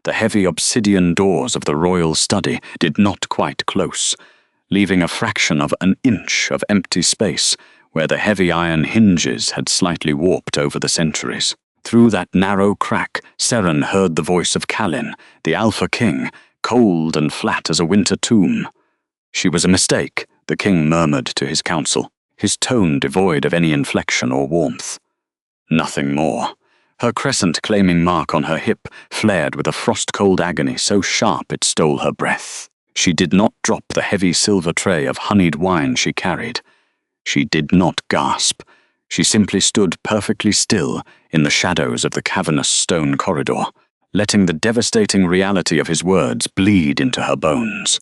The heavy obsidian doors of the royal study did not quite close, leaving a fraction of an inch of empty space where the heavy iron hinges had slightly warped over the centuries. Through that narrow crack, Seren heard the voice of Kalin, the Alpha King, cold and flat as a winter tomb. "She was a mistake," the king murmured to his council, his tone devoid of any inflection or warmth. Nothing more. Her crescent-claiming mark on her hip flared with a frost-cold agony so sharp it stole her breath. She did not drop the heavy silver tray of honeyed wine she carried. She did not gasp. She simply stood perfectly still in the shadows of the cavernous stone corridor, letting the devastating reality of his words bleed into her bones.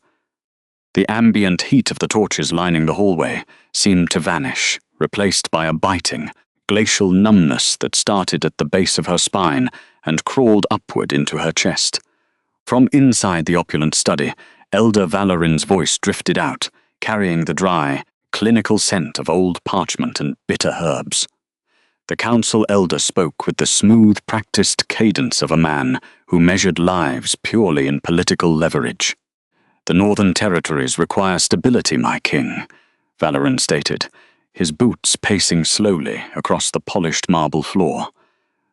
The ambient heat of the torches lining the hallway seemed to vanish, replaced by a biting, glacial numbness that started at the base of her spine and crawled upward into her chest. From inside the opulent study, Elder Valorin's voice drifted out, carrying the dry, clinical scent of old parchment and bitter herbs. The council elder spoke with the smooth, practiced cadence of a man who measured lives purely in political leverage. "The Northern Territories require stability, my king," Valorin stated, his boots pacing slowly across the polished marble floor.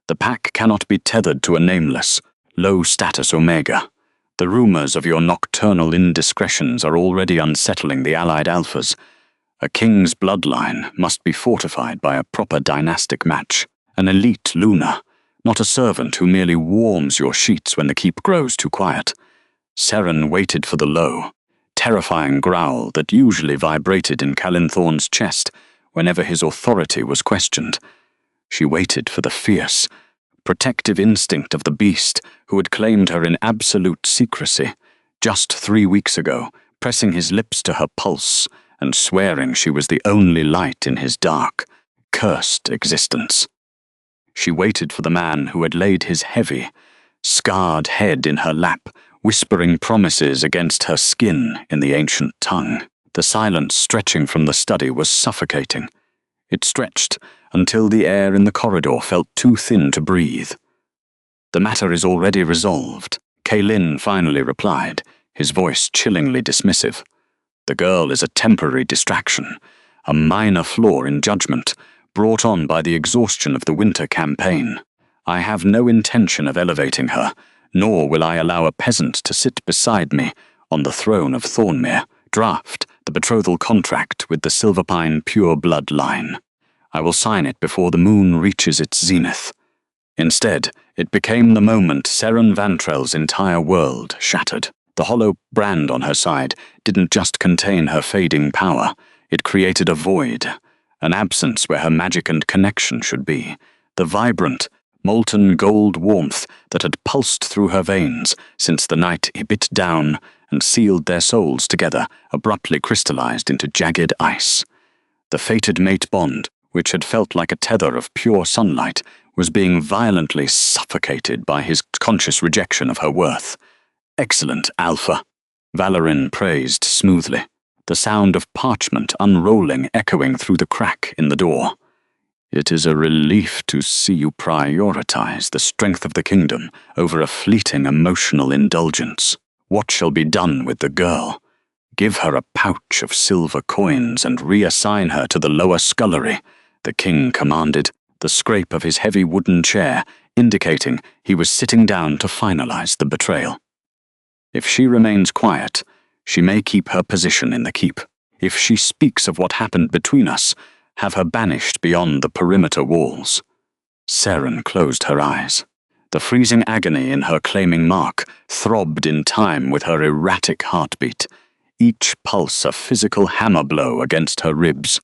"The pack cannot be tethered to a nameless, low-status Omega. The rumors of your nocturnal indiscretions are already unsettling the allied Alphas. A king's bloodline must be fortified by a proper dynastic match, an elite Luna, not a servant who merely warms your sheets when the keep grows too quiet." Seren waited for the low, terrifying growl that usually vibrated in Kalin Thorne's chest whenever his authority was questioned. She waited for the fierce, protective instinct of the beast who had claimed her in absolute secrecy just 3 weeks ago, pressing his lips to her pulse and swearing she was the only light in his dark, cursed existence. She waited for the man who had laid his heavy, scarred head in her lap, whispering promises against her skin in the ancient tongue. The silence stretching from the study was suffocating. It stretched until the air in the corridor felt too thin to breathe. "The matter is already resolved," Kalin finally replied, his voice chillingly dismissive. "The girl is a temporary distraction, a minor flaw in judgment, brought on by the exhaustion of the winter campaign. I have no intention of elevating her, nor will I allow a peasant to sit beside me on the throne of Thornmere, draft the betrothal contract with the Silverpine pure blood line. I will sign it before the moon reaches its zenith." Instead, it became the moment Seren Vantrell's entire world shattered. The hollow brand on her side didn't just contain her fading power, it created a void, an absence where her magic and connection should be. The vibrant, molten gold warmth that had pulsed through her veins since the night he bit down and sealed their souls together abruptly crystallized into jagged ice. The fated mate bond, which had felt like a tether of pure sunlight, was being violently suffocated by his conscious rejection of her worth. "Excellent, Alpha," Valorin praised smoothly, the sound of parchment unrolling echoing through the crack in the door. "It is a relief to see you prioritize the strength of the kingdom over a fleeting emotional indulgence. What shall be done with the girl? Give her a pouch of silver coins and reassign her to the lower scullery," the king commanded, the scrape of his heavy wooden chair indicating he was sitting down to finalize the betrayal. "If she remains quiet, she may keep her position in the keep. If she speaks of what happened between us, have her banished beyond the perimeter walls." Seren closed her eyes. The freezing agony in her claiming mark throbbed in time with her erratic heartbeat, each pulse a physical hammer blow against her ribs.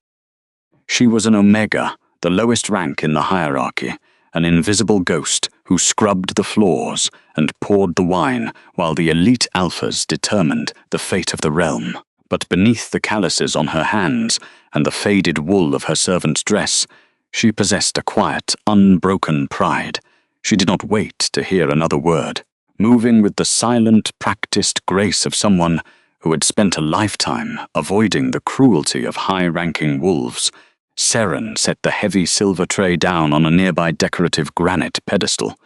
She was an Omega, the lowest rank in the hierarchy, an invisible ghost who scrubbed the floors and poured the wine while the elite Alphas determined the fate of the realm. But beneath the calluses on her hands and the faded wool of her servant's dress, she possessed a quiet, unbroken pride. She did not wait to hear another word. Moving with the silent, practiced grace of someone who had spent a lifetime avoiding the cruelty of high-ranking wolves, Seren set the heavy silver tray down on a nearby decorative granite pedestal.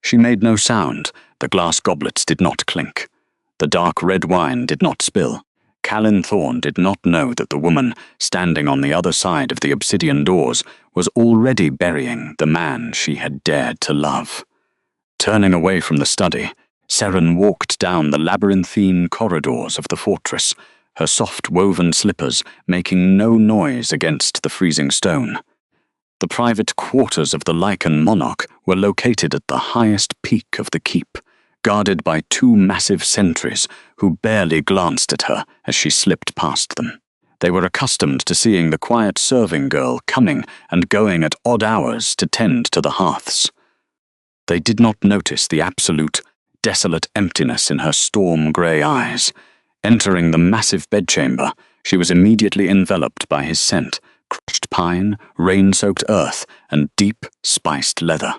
She made no sound, the The glass goblets did not clink. The dark red wine did not spill. Kalin Thorne did not know that the woman, standing on the other side of the obsidian doors, was already burying the man she had dared to love. Turning away from the study, Seren walked down the labyrinthine corridors of the fortress, her soft woven slippers making no noise against the freezing stone. The private quarters of the Lycan monarch were located at the highest peak of the keep, guarded by two massive sentries who barely glanced at her as she slipped past them. They were accustomed to seeing the quiet serving girl coming and going at odd hours to tend to the hearths. They did not notice the absolute, desolate emptiness in her storm-grey eyes. Entering the massive bedchamber, she was immediately enveloped by his scent, crushed pine, rain-soaked earth, and deep, spiced leather.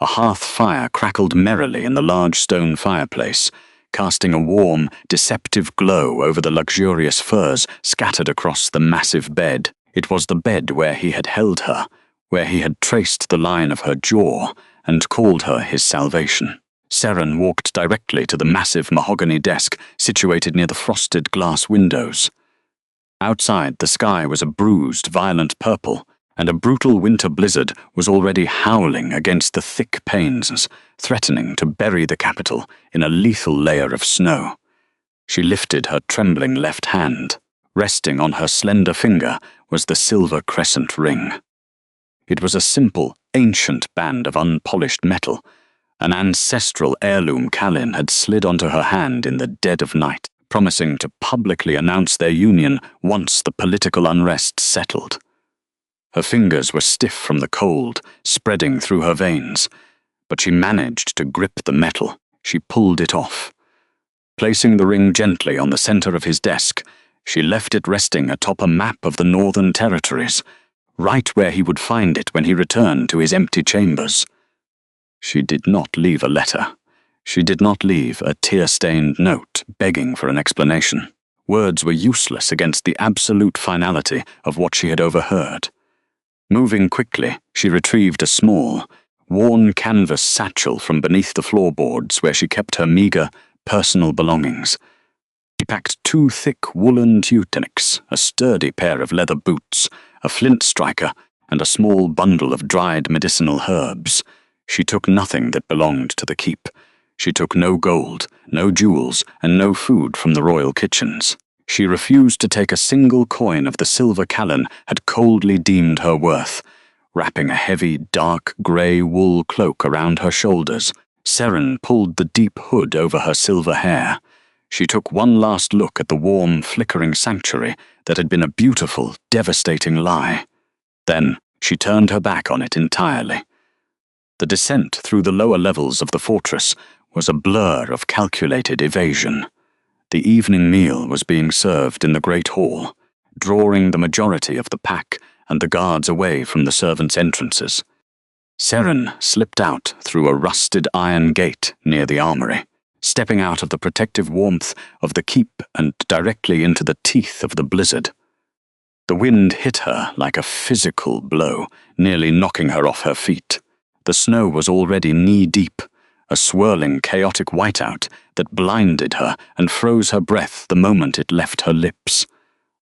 A hearth fire crackled merrily in the large stone fireplace, casting a warm, deceptive glow over the luxurious furs scattered across the massive bed. It was the bed where he had held her, where he had traced the line of her jaw and called her his salvation. Seren walked directly to the massive mahogany desk situated near the frosted glass windows. Outside, the sky was a bruised, violent purple, and a brutal winter blizzard was already howling against the thick panes, threatening to bury the capital in a lethal layer of snow. She lifted her trembling left hand. Resting on her slender finger was the silver crescent ring. It was a simple, ancient band of unpolished metal, an ancestral heirloom Kalin had slid onto her hand in the dead of night, promising to publicly announce their union once the political unrest settled. Her fingers were stiff from the cold, spreading through her veins, but she managed to grip the metal. She pulled it off. Placing the ring gently on the center of his desk, she left it resting atop a map of the Northern Territories, right where he would find it when he returned to his empty chambers. She did not leave a letter. She did not leave a tear-stained note begging for an explanation. Words were useless against the absolute finality of what she had overheard. Moving quickly, she retrieved a small, worn canvas satchel from beneath the floorboards where she kept her meager, personal belongings. She packed 2 thick woolen tunics, a sturdy pair of leather boots, a flint striker, and a small bundle of dried medicinal herbs. She took nothing that belonged to the keep. She took no gold, no jewels, and no food from the royal kitchens. She refused to take a single coin of the silver Kalin had coldly deemed her worth. Wrapping a heavy, dark grey wool cloak around her shoulders, Seren pulled the deep hood over her silver hair. She took one last look at the warm, flickering sanctuary that had been a beautiful, devastating lie. Then she turned her back on it entirely. The descent through the lower levels of the fortress was a blur of calculated evasion. The evening meal was being served in the great hall, drawing the majority of the pack and the guards away from the servants' entrances. Seren slipped out through a rusted iron gate near the armory, stepping out of the protective warmth of the keep and directly into the teeth of the blizzard. The wind hit her like a physical blow, nearly knocking her off her feet. The snow was already knee-deep, a swirling, chaotic whiteout that blinded her and froze her breath the moment it left her lips.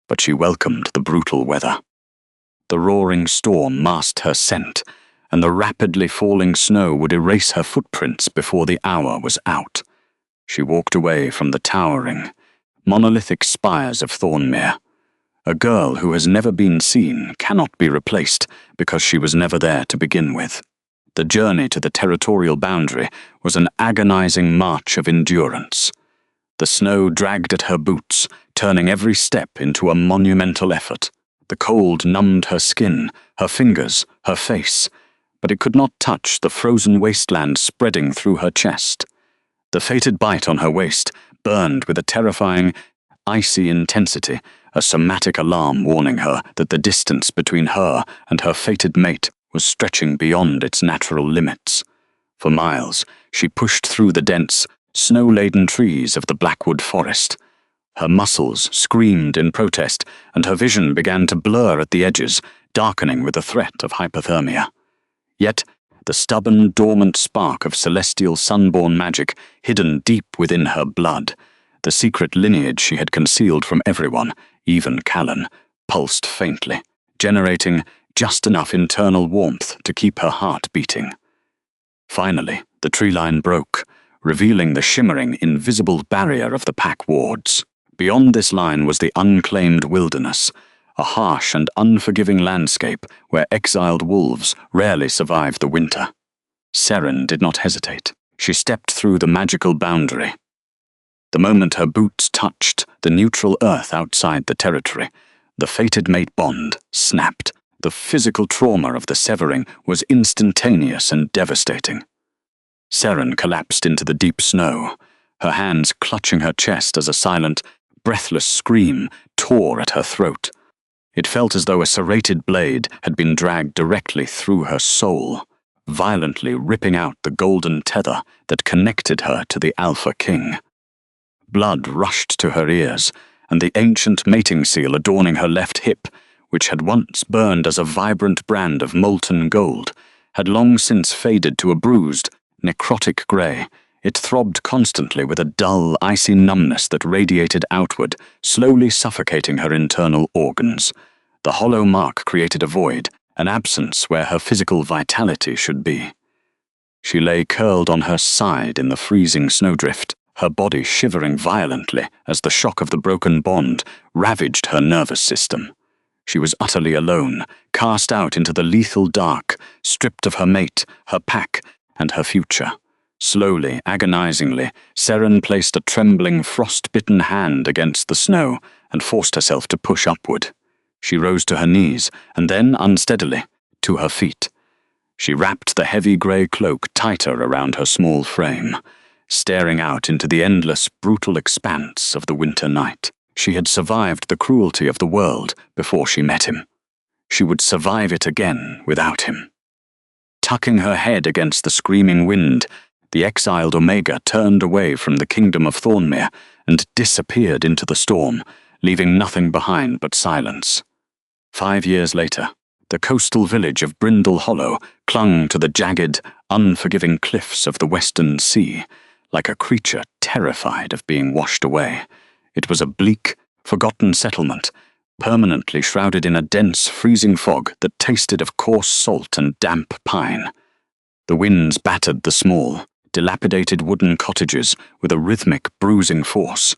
But she welcomed the brutal weather. The roaring storm masked her scent, and the rapidly falling snow would erase her footprints before the hour was out. She walked away from the towering, monolithic spires of Thornmere. A girl who has never been seen cannot be replaced because she was never there to begin with. The journey to the territorial boundary was an agonizing march of endurance. The snow dragged at her boots, turning every step into a monumental effort. The cold numbed her skin, her fingers, her face, but it could not touch the frozen wasteland spreading through her chest. The fated bite on her waist burned with a terrifying, icy intensity, a somatic alarm warning her that the distance between her and her fated mate was stretching beyond its natural limits. For miles, she pushed through the dense, snow-laden trees of the Blackwood forest. Her muscles screamed in protest, and her vision began to blur at the edges, darkening with the threat of hypothermia. Yet, the stubborn, dormant spark of celestial sunborn magic hidden deep within her blood. The secret lineage she had concealed from everyone, even Kalin, pulsed faintly, generating just enough internal warmth to keep her heart beating. Finally, the tree line broke, revealing the shimmering, invisible barrier of the pack wards. Beyond this line was the unclaimed wilderness, a harsh and unforgiving landscape where exiled wolves rarely survived the winter. Seren did not hesitate. She stepped through the magical boundary. The moment her boots touched the neutral earth outside the territory, the fated mate bond snapped. The physical trauma of the severing was instantaneous and devastating. Seren collapsed into the deep snow, her hands clutching her chest as a silent, breathless scream tore at her throat. It felt as though a serrated blade had been dragged directly through her soul, violently ripping out the golden tether that connected her to the Alpha King. Blood rushed to her ears, and the ancient mating seal adorning her left hip, which had once burned as a vibrant brand of molten gold, had long since faded to a bruised, necrotic grey. It throbbed constantly with a dull, icy numbness that radiated outward, slowly suffocating her internal organs. The hollow mark created a void, an absence where her physical vitality should be. She lay curled on her side in the freezing snowdrift, her body shivering violently as the shock of the broken bond ravaged her nervous system. She was utterly alone, cast out into the lethal dark, stripped of her mate, her pack, and her future. Slowly, agonizingly, Seren placed a trembling, frost-bitten hand against the snow and forced herself to push upward. She rose to her knees, and then, unsteadily, to her feet. She wrapped the heavy grey cloak tighter around her small frame, staring out into the endless, brutal expanse of the winter night. She had survived the cruelty of the world before she met him. She would survive it again without him. Tucking her head against the screaming wind, the exiled Omega turned away from the kingdom of Thornmere and disappeared into the storm, leaving nothing behind but silence. 5 years later, the coastal village of Brindle Hollow clung to the jagged, unforgiving cliffs of the western sea, like a creature terrified of being washed away. It was a bleak, forgotten settlement, permanently shrouded in a dense, freezing fog that tasted of coarse salt and damp pine. The winds battered the small, dilapidated wooden cottages with a rhythmic, bruising force.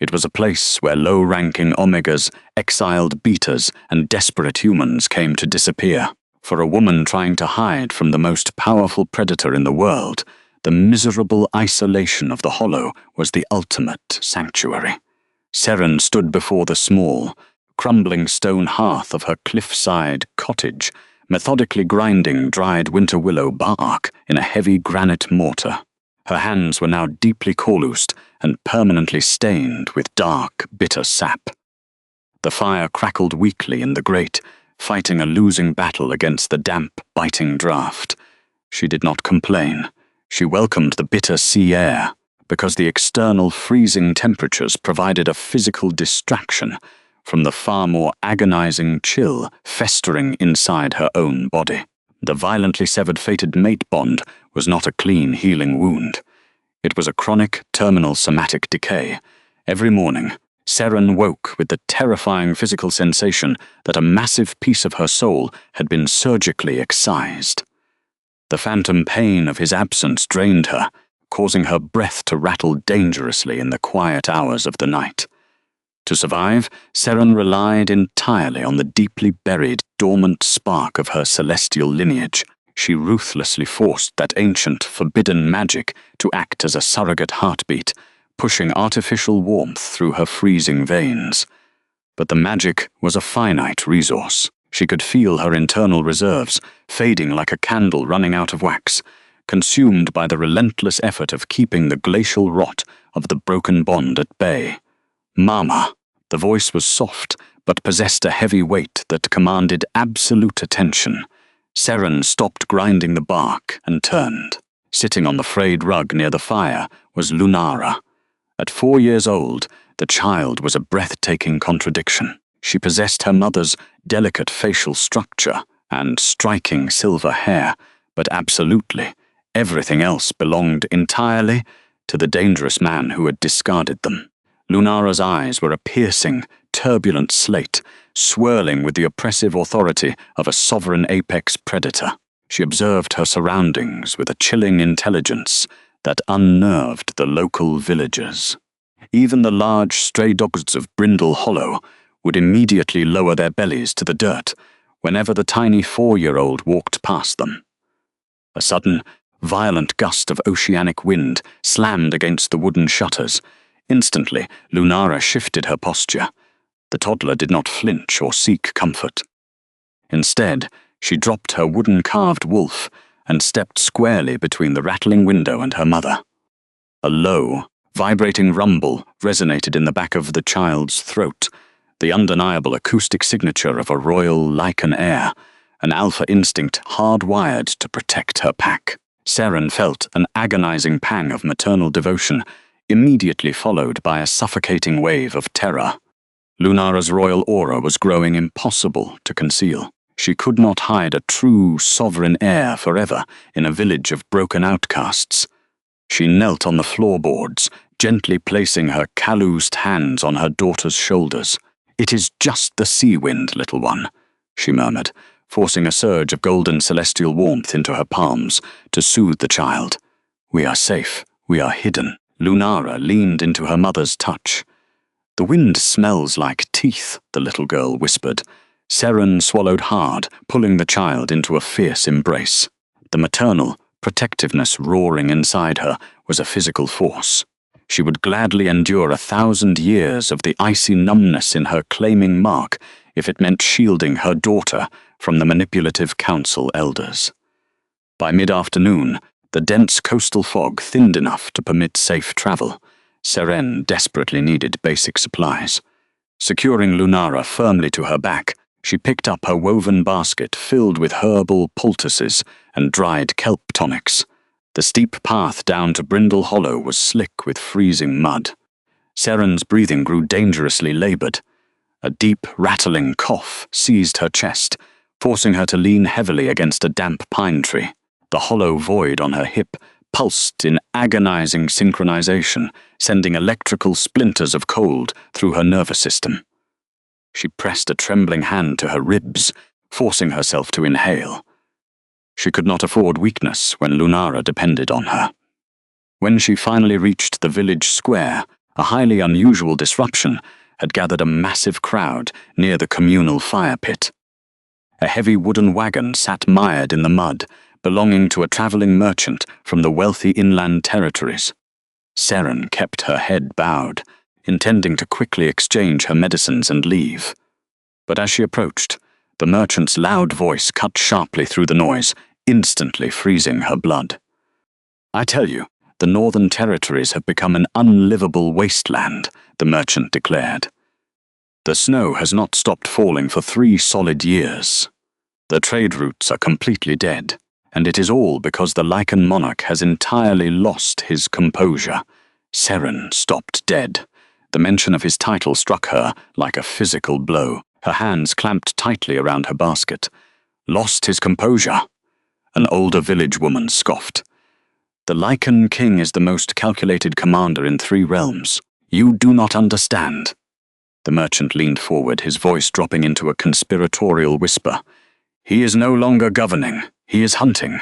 It was a place where low-ranking Omegas, exiled betas, and desperate humans came to disappear. For a woman trying to hide from the most powerful predator in the world, the miserable isolation of the Hollow was the ultimate sanctuary. Seren stood before the small, crumbling stone hearth of her cliffside cottage, methodically grinding dried winter willow bark in a heavy granite mortar. Her hands were now deeply corlused and permanently stained with dark, bitter sap. The fire crackled weakly in the grate, fighting a losing battle against the damp, biting draught. She did not complain. She welcomed the bitter sea air, because the external freezing temperatures provided a physical distraction from the far more agonizing chill festering inside her own body. The violently severed fated mate bond was not a clean, healing wound. It was a chronic, terminal somatic decay. Every morning, Seren woke with the terrifying physical sensation that a massive piece of her soul had been surgically excised. The phantom pain of his absence drained her, causing her breath to rattle dangerously in the quiet hours of the night. To survive, Seren relied entirely on the deeply buried, dormant spark of her celestial lineage. She ruthlessly forced that ancient, forbidden magic to act as a surrogate heartbeat, pushing artificial warmth through her freezing veins. But the magic was a finite resource. She could feel her internal reserves, fading like a candle running out of wax, consumed by the relentless effort of keeping the glacial rot of the broken bond at bay. Mama. The voice was soft, but possessed a heavy weight that commanded absolute attention. Seren stopped grinding the bark and turned. Sitting on the frayed rug near the fire was Lunara. At 4 years old, the child was a breathtaking contradiction. She possessed her mother's delicate facial structure and striking silver hair, But absolutely, everything else belonged entirely to the dangerous man who had discarded them. Lunara's eyes were a piercing, turbulent slate, swirling with the oppressive authority of a sovereign apex predator. She observed her surroundings with a chilling intelligence that unnerved the local villagers. Even the large stray dogs of Brindle Hollow would immediately lower their bellies to the dirt whenever the tiny 4-year-old walked past them. A sudden, violent gust of oceanic wind slammed against the wooden shutters. Instantly, Lunara shifted her posture. The toddler did not flinch or seek comfort. Instead, she dropped her wooden-carved wolf and stepped squarely between the rattling window and her mother. A low, vibrating rumble resonated in the back of the child's throat, the undeniable acoustic signature of a royal lichen heir, an alpha instinct hardwired to protect her pack. Seren felt an agonizing pang of maternal devotion, immediately followed by a suffocating wave of terror. Lunara's royal aura was growing impossible to conceal. She could not hide a true sovereign heir forever in a village of broken outcasts. She knelt on the floorboards, gently placing her calloused hands on her daughter's shoulders. "It is just the sea wind, little one," she murmured, forcing a surge of golden celestial warmth into her palms to soothe the child. "We are safe. We are hidden." Lunara leaned into her mother's touch. "The wind smells like teeth," the little girl whispered. Seren swallowed hard, pulling the child into a fierce embrace. The maternal protectiveness roaring inside her was a physical force. She would gladly endure 1,000 years of the icy numbness in her claiming mark if it meant shielding her daughter from the manipulative council elders. By mid-afternoon, the dense coastal fog thinned enough to permit safe travel. Seren desperately needed basic supplies. Securing Lunara firmly to her back, she picked up her woven basket filled with herbal poultices and dried kelp tonics. The steep path down to Brindle Hollow was slick with freezing mud. Seren's breathing grew dangerously labored. A deep, rattling cough seized her chest, forcing her to lean heavily against a damp pine tree. The hollow void on her hip pulsed in agonizing synchronization, sending electrical splinters of cold through her nervous system. She pressed a trembling hand to her ribs, forcing herself to inhale. She could not afford weakness when Lunara depended on her. When she finally reached the village square, a highly unusual disruption had gathered a massive crowd near the communal fire pit. A heavy wooden wagon sat mired in the mud, belonging to a traveling merchant from the wealthy inland territories. Seren kept her head bowed, intending to quickly exchange her medicines and leave. But as she approached, the merchant's loud voice cut sharply through the noise, instantly freezing her blood. "I tell you, the northern territories have become an unlivable wasteland," the merchant declared. "The snow has not stopped falling for 3 solid years. The trade routes are completely dead, and it is all because the lichen monarch has entirely lost his composure." Seren stopped dead. The mention of his title struck her like a physical blow. Her hands clamped tightly around her basket. "Lost his composure?" An older village woman scoffed. "The Lichen King is the most calculated commander in 3 realms. You do not understand." The merchant leaned forward, his voice dropping into a conspiratorial whisper. "He is no longer governing. He is hunting.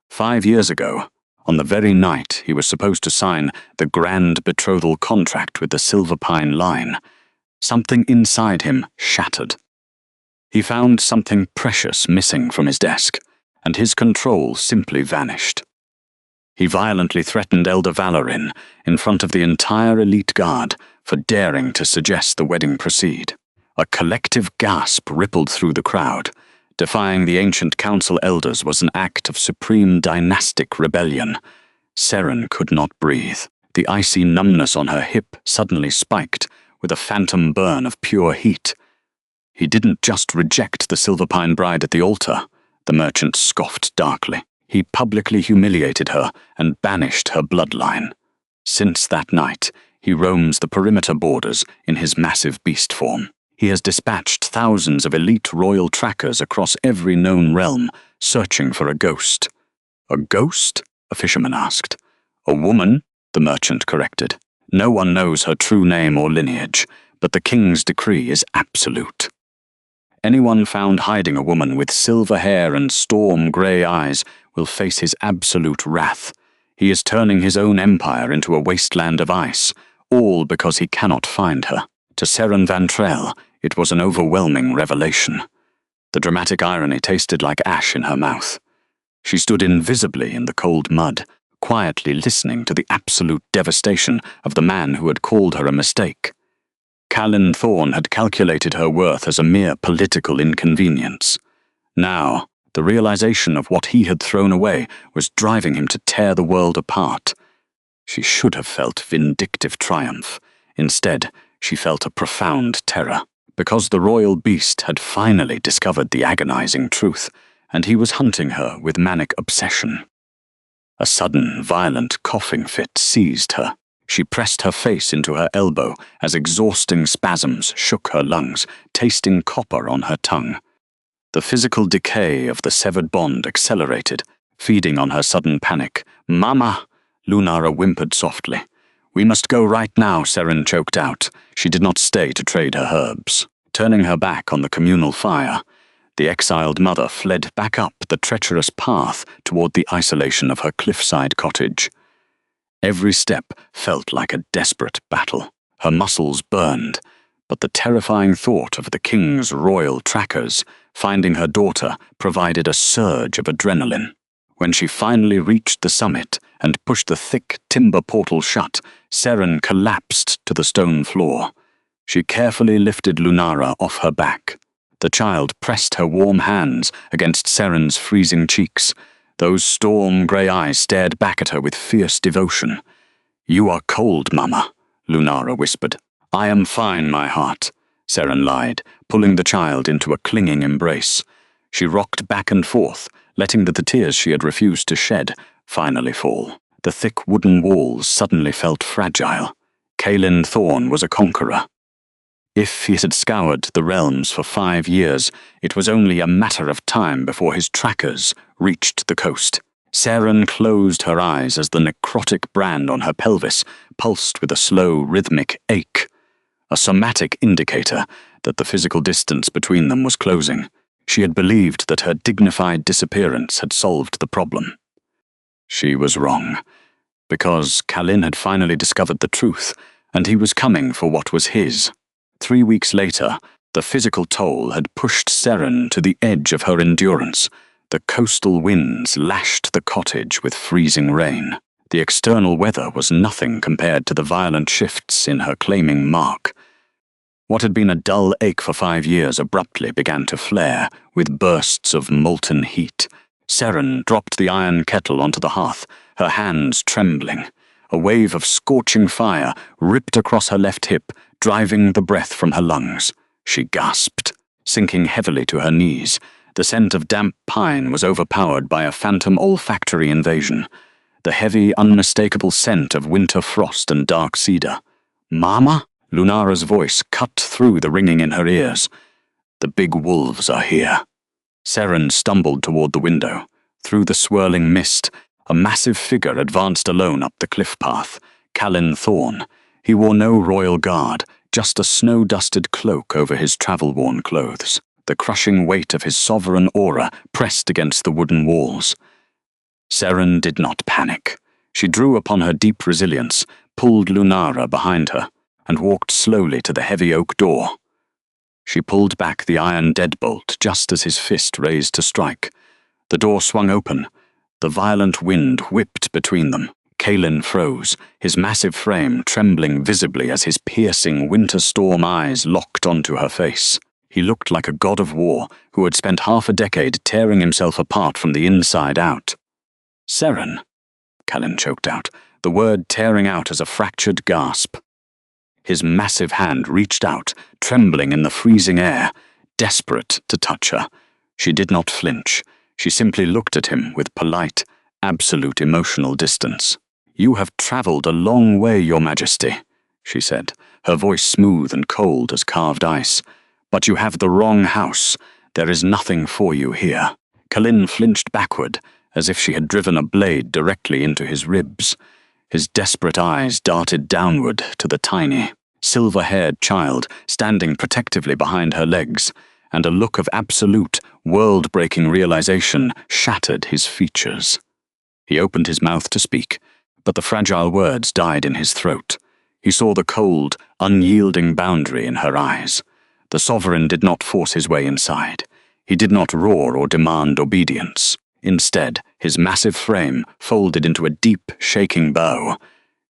5 years ago, on the very night he was supposed to sign the grand betrothal contract with the Silverpine line, something inside him shattered. He found something precious missing from his desk, and his control simply vanished. He violently threatened Elder Valorin in front of the entire elite guard for daring to suggest the wedding proceed. A collective gasp rippled through the crowd. Defying the ancient council elders was an act of supreme dynastic rebellion. Seren could not breathe. The icy numbness on her hip suddenly spiked with a phantom burn of pure heat. He didn't just reject the Silverpine bride at the altar, the merchant scoffed darkly. He publicly humiliated her and banished her bloodline. Since that night, he roams the perimeter borders in his massive beast form. He has dispatched thousands of elite royal trackers across every known realm, searching for a ghost. A ghost? A fisherman asked. A woman? The merchant corrected. No one knows her true name or lineage, but the king's decree is absolute. Anyone found hiding a woman with silver hair and storm-grey eyes will face his absolute wrath. He is turning his own empire into a wasteland of ice, all because he cannot find her. To Seren Van Trell, it was an overwhelming revelation. The dramatic irony tasted like ash in her mouth. She stood invisibly in the cold mud, quietly listening to the absolute devastation of the man who had called her a mistake. Kalin Thorn had calculated her worth as a mere political inconvenience. Now, the realization of what he had thrown away was driving him to tear the world apart. She should have felt vindictive triumph. Instead, she felt a profound terror, because the royal beast had finally discovered the agonizing truth, and he was hunting her with manic obsession. A sudden, violent coughing fit seized her. She pressed her face into her elbow as exhausting spasms shook her lungs, tasting copper on her tongue. The physical decay of the severed bond accelerated, feeding on her sudden panic. "Mama!" Lunara whimpered softly. "We must go right now," Seren choked out. She did not stay to trade her herbs. Turning her back on the communal fire, the exiled mother fled back up the treacherous path toward the isolation of her cliffside cottage. Every step felt like a desperate battle. Her muscles burned, but the terrifying thought of the king's royal trackers finding her daughter provided a surge of adrenaline. When she finally reached the summit and pushed the thick timber portal shut, Seren collapsed to the stone floor. She carefully lifted Lunara off her back. The child pressed her warm hands against Seren's freezing cheeks. Those storm-grey eyes stared back at her with fierce devotion. "You are cold, Mama," Lunara whispered. "I am fine, my heart," Seren lied, pulling the child into a clinging embrace. She rocked back and forth, letting the tears she had refused to shed finally fall. The thick wooden walls suddenly felt fragile. Kalin Thorn was a conqueror. If he had scoured the realms for 5 years, it was only a matter of time before his trackers reached the coast. Seren closed her eyes as the necrotic brand on her pelvis pulsed with a slow, rhythmic ache, a somatic indicator that the physical distance between them was closing. She had believed that her dignified disappearance had solved the problem. She was wrong, because Kalin had finally discovered the truth, and he was coming for what was his. 3 weeks later, the physical toll had pushed Seren to the edge of her endurance. The coastal winds lashed the cottage with freezing rain. The external weather was nothing compared to the violent shifts in her claiming mark. What had been a dull ache for 5 years abruptly began to flare, with bursts of molten heat. Seren dropped the iron kettle onto the hearth, her hands trembling. A wave of scorching fire ripped across her left hip, driving the breath from her lungs. She gasped, sinking heavily to her knees. The scent of damp pine was overpowered by a phantom olfactory invasion, the heavy, unmistakable scent of winter frost and dark cedar. "Mama?" Lunara's voice cut through the ringing in her ears. "The big wolves are here." Seren stumbled toward the window. Through the swirling mist, a massive figure advanced alone up the cliff path. Kalin Thorn. He wore no royal guard, just a snow-dusted cloak over his travel-worn clothes. The crushing weight of his sovereign aura pressed against the wooden walls. Seren did not panic. She drew upon her deep resilience, pulled Lunara behind her, and walked slowly to the heavy oak door. She pulled back the iron deadbolt just as his fist raised to strike. The door swung open. The violent wind whipped between them. Kalin froze, his massive frame trembling visibly as his piercing winter storm eyes locked onto her face. He looked like a god of war who had spent half a decade tearing himself apart from the inside out. "Seren," Kalin choked out, the word tearing out as a fractured gasp. His massive hand reached out, trembling in the freezing air, desperate to touch her. She did not flinch. She simply looked at him with polite, absolute emotional distance. "You have traveled a long way, Your Majesty," she said, her voice smooth and cold as carved ice. "But you have the wrong house. There is nothing for you here." Kalin flinched backward, as if she had driven a blade directly into his ribs. His desperate eyes darted downward to the tiny, silver-haired child standing protectively behind her legs, and a look of absolute, world-breaking realization shattered his features. He opened his mouth to speak, but the fragile words died in his throat. He saw the cold, unyielding boundary in her eyes. The sovereign did not force his way inside. He did not roar or demand obedience. Instead, his massive frame folded into a deep, shaking bow.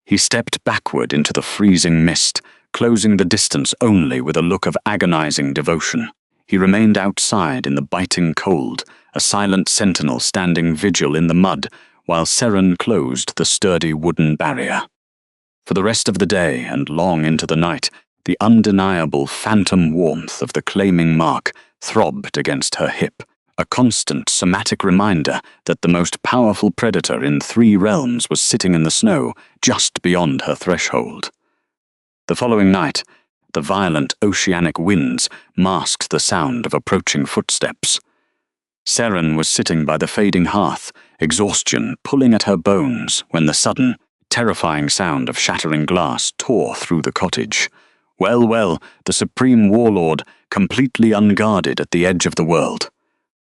He stepped backward into the freezing mist, closing the distance only with a look of agonizing devotion. He remained outside in the biting cold, a silent sentinel standing vigil in the mud, while Seren closed the sturdy wooden barrier. For the rest of the day and long into the night, the undeniable phantom warmth of the claiming mark throbbed against her hip, a constant somatic reminder that the most powerful predator in 3 realms was sitting in the snow just beyond her threshold. The following night, the violent oceanic winds masked the sound of approaching footsteps. Seren was sitting by the fading hearth, exhaustion pulling at her bones when the sudden, terrifying sound of shattering glass tore through the cottage. Well, the supreme warlord, completely unguarded at the edge of the world.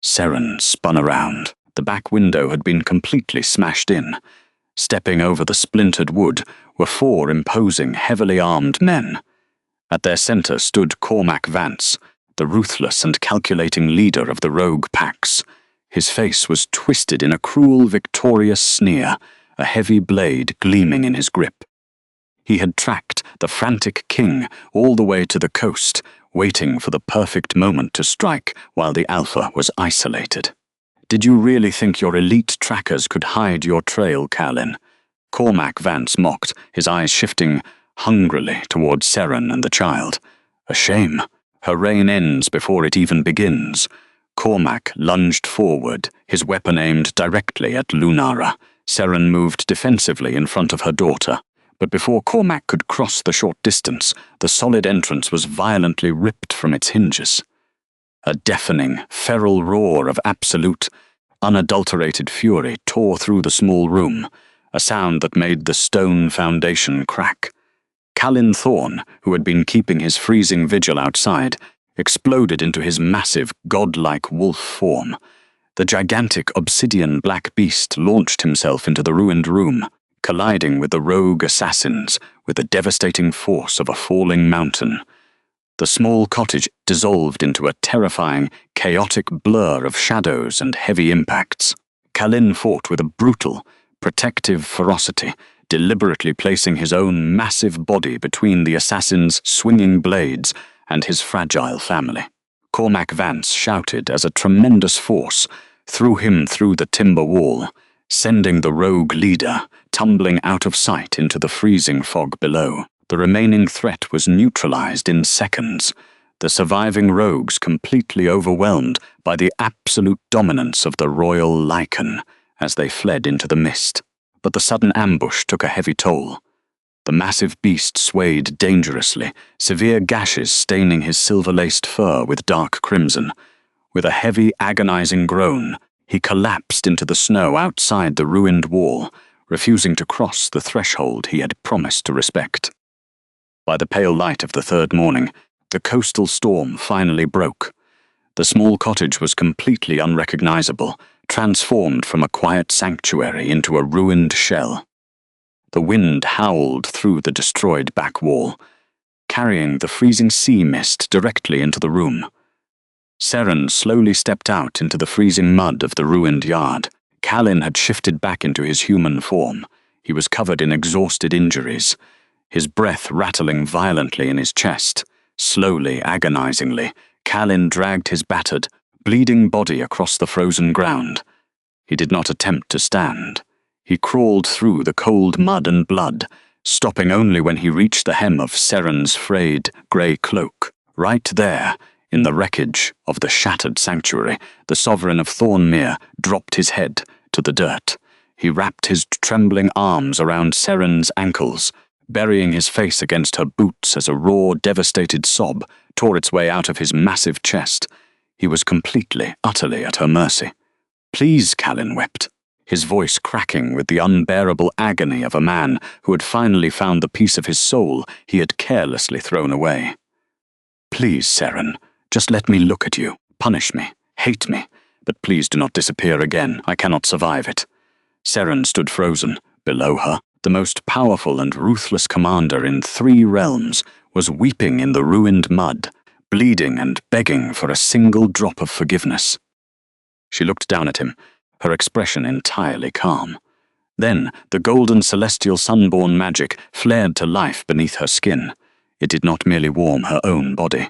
Seren spun around. The back window had been completely smashed in. Stepping over the splintered wood were 4 imposing, heavily armed men. At their center stood Cormac Vance, the ruthless and calculating leader of the rogue packs. His face was twisted in a cruel, victorious sneer, a heavy blade gleaming in his grip. He had tracked the frantic king all the way to the coast, waiting for the perfect moment to strike while the Alpha was isolated. "Did you really think your elite trackers could hide your trail, Kalin?" Cormac Vance mocked, his eyes shifting hungrily towards Seren and the child. "A shame. Her reign ends before it even begins." Cormac lunged forward, his weapon aimed directly at Lunara. Seren moved defensively in front of her daughter. But before Cormac could cross the short distance, the solid entrance was violently ripped from its hinges. A deafening, feral roar of absolute, unadulterated fury tore through the small room, a sound that made the stone foundation crack. Kalin Thorn, who had been keeping his freezing vigil outside, exploded into his massive, godlike wolf form. The gigantic obsidian black beast launched himself into the ruined room, colliding with the rogue assassins with the devastating force of a falling mountain. The small cottage dissolved into a terrifying, chaotic blur of shadows and heavy impacts. Kalin fought with a brutal, protective ferocity, deliberately placing his own massive body between the assassin's swinging blades and his fragile family. Cormac Vance shouted as a tremendous force threw him through the timber wall, sending the rogue leader tumbling out of sight into the freezing fog below. The remaining threat was neutralized in seconds, the surviving rogues completely overwhelmed by the absolute dominance of the royal lichen as they fled into the mist. But the sudden ambush took a heavy toll. The massive beast swayed dangerously, severe gashes staining his silver-laced fur with dark crimson. With a heavy, agonizing groan, he collapsed into the snow outside the ruined wall, refusing to cross the threshold he had promised to respect. By the pale light of the 3rd morning, the coastal storm finally broke. The small cottage was completely unrecognizable, transformed from a quiet sanctuary into a ruined shell. The wind howled through the destroyed back wall, carrying the freezing sea mist directly into the room. Seren slowly stepped out into the freezing mud of the ruined yard. Kalin had shifted back into his human form. He was covered in exhausted injuries, his breath rattling violently in his chest. Slowly, agonizingly, Kalin dragged his battered, bleeding body across the frozen ground. He did not attempt to stand. He crawled through the cold mud and blood, stopping only when he reached the hem of Seren's frayed, grey cloak. Right there, in the wreckage of the shattered sanctuary, the sovereign of Thornmere dropped his head to the dirt. He wrapped his trembling arms around Seren's ankles, burying his face against her boots as a raw, devastated sob tore its way out of his massive chest. He was completely, utterly at her mercy. "Please," Kalin wept. his voice cracking with the unbearable agony of a man who had finally found the piece of his soul he had carelessly thrown away. "Please, Seren, just let me look at you. Punish me. Hate me. But please do not disappear again. I cannot survive it." Seren stood frozen. Below her, the most powerful and ruthless commander in 3 realms was weeping in the ruined mud, bleeding and begging for a single drop of forgiveness. She looked down at him, her expression entirely calm. Then the golden celestial sunborn magic flared to life beneath her skin. It did not merely warm her own body.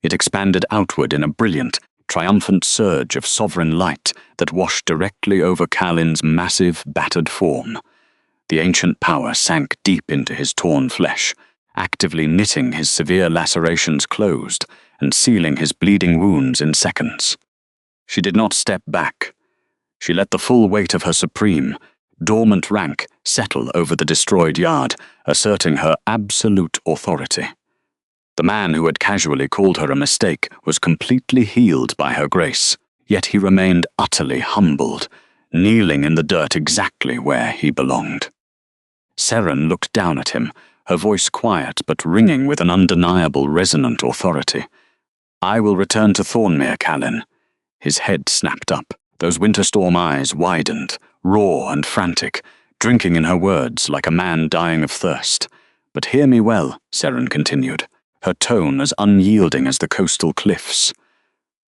It expanded outward in a brilliant, triumphant surge of sovereign light that washed directly over Kalin's massive, battered form. The ancient power sank deep into his torn flesh, actively knitting his severe lacerations closed and sealing his bleeding wounds in seconds. She did not step back. She let the full weight of her supreme, dormant rank settle over the destroyed yard, asserting her absolute authority. The man who had casually called her a mistake was completely healed by her grace, yet he remained utterly humbled, kneeling in the dirt exactly where he belonged. Seren looked down at him, her voice quiet but ringing with an undeniable resonant authority. "I will return to Thornmere, Kalin." His head snapped up, those winterstorm eyes widened, raw and frantic, drinking in her words like a man dying of thirst. "But hear me well," Seren continued, her tone as unyielding as the coastal cliffs.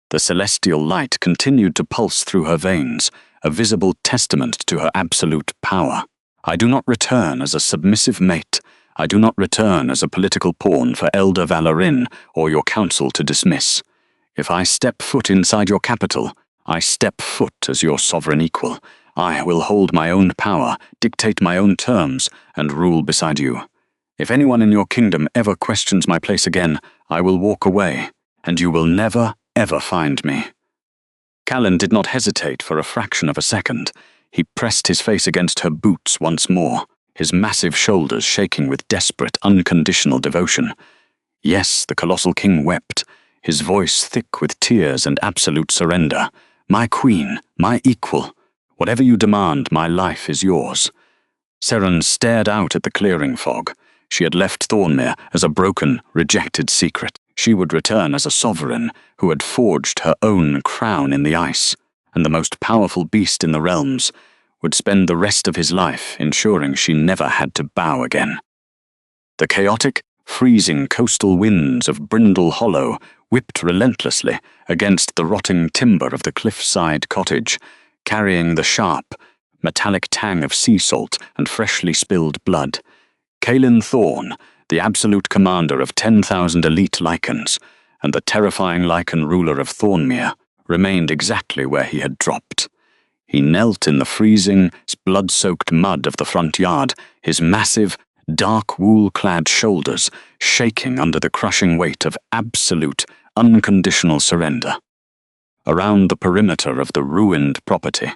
The celestial light continued to pulse through her veins, a visible testament to her absolute power. "I do not return as a submissive mate. I do not return as a political pawn for Elder Valorin or your council to dismiss. If I step foot inside your capital, I step foot as your sovereign equal. I will hold my own power, dictate my own terms, and rule beside you. If anyone in your kingdom ever questions my place again, I will walk away, and you will never, ever find me." Kalin did not hesitate for a fraction of a second. He pressed his face against her boots once more, his massive shoulders shaking with desperate, unconditional devotion. Yes, the colossal king wept, his voice thick with tears and absolute surrender. "My queen, my equal. Whatever you demand, my life is yours." Seren stared out at the clearing fog. She had left Thornmere as a broken, rejected secret. She would return as a sovereign who had forged her own crown in the ice, and the most powerful beast in the realms would spend the rest of his life ensuring she never had to bow again. The chaotic, freezing coastal winds of Brindle Hollow whipped relentlessly against the rotting timber of the cliffside cottage, carrying the sharp, metallic tang of sea salt and freshly spilled blood. Kalin Thorn, the absolute commander of 10,000 elite Lycans, and the terrifying Lycan ruler of Thornmere, remained exactly where he had dropped. He knelt in the freezing, blood-soaked mud of the front yard, his massive, dark wool-clad shoulders shaking under the crushing weight of absolute, unconditional surrender. Around the perimeter of the ruined property,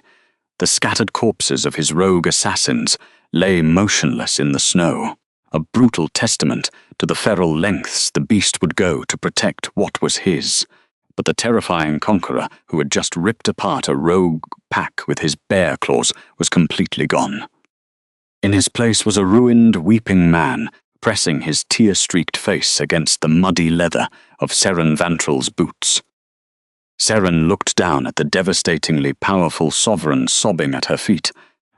the scattered corpses of his rogue assassins lay motionless in the snow, a brutal testament to the feral lengths the beast would go to protect what was his. But the terrifying conqueror who had just ripped apart a rogue pack with his bear claws was completely gone. In his place was a ruined, weeping man, pressing his tear-streaked face against the muddy leather of Seren Vantral's boots. Seren looked down at the devastatingly powerful sovereign sobbing at her feet,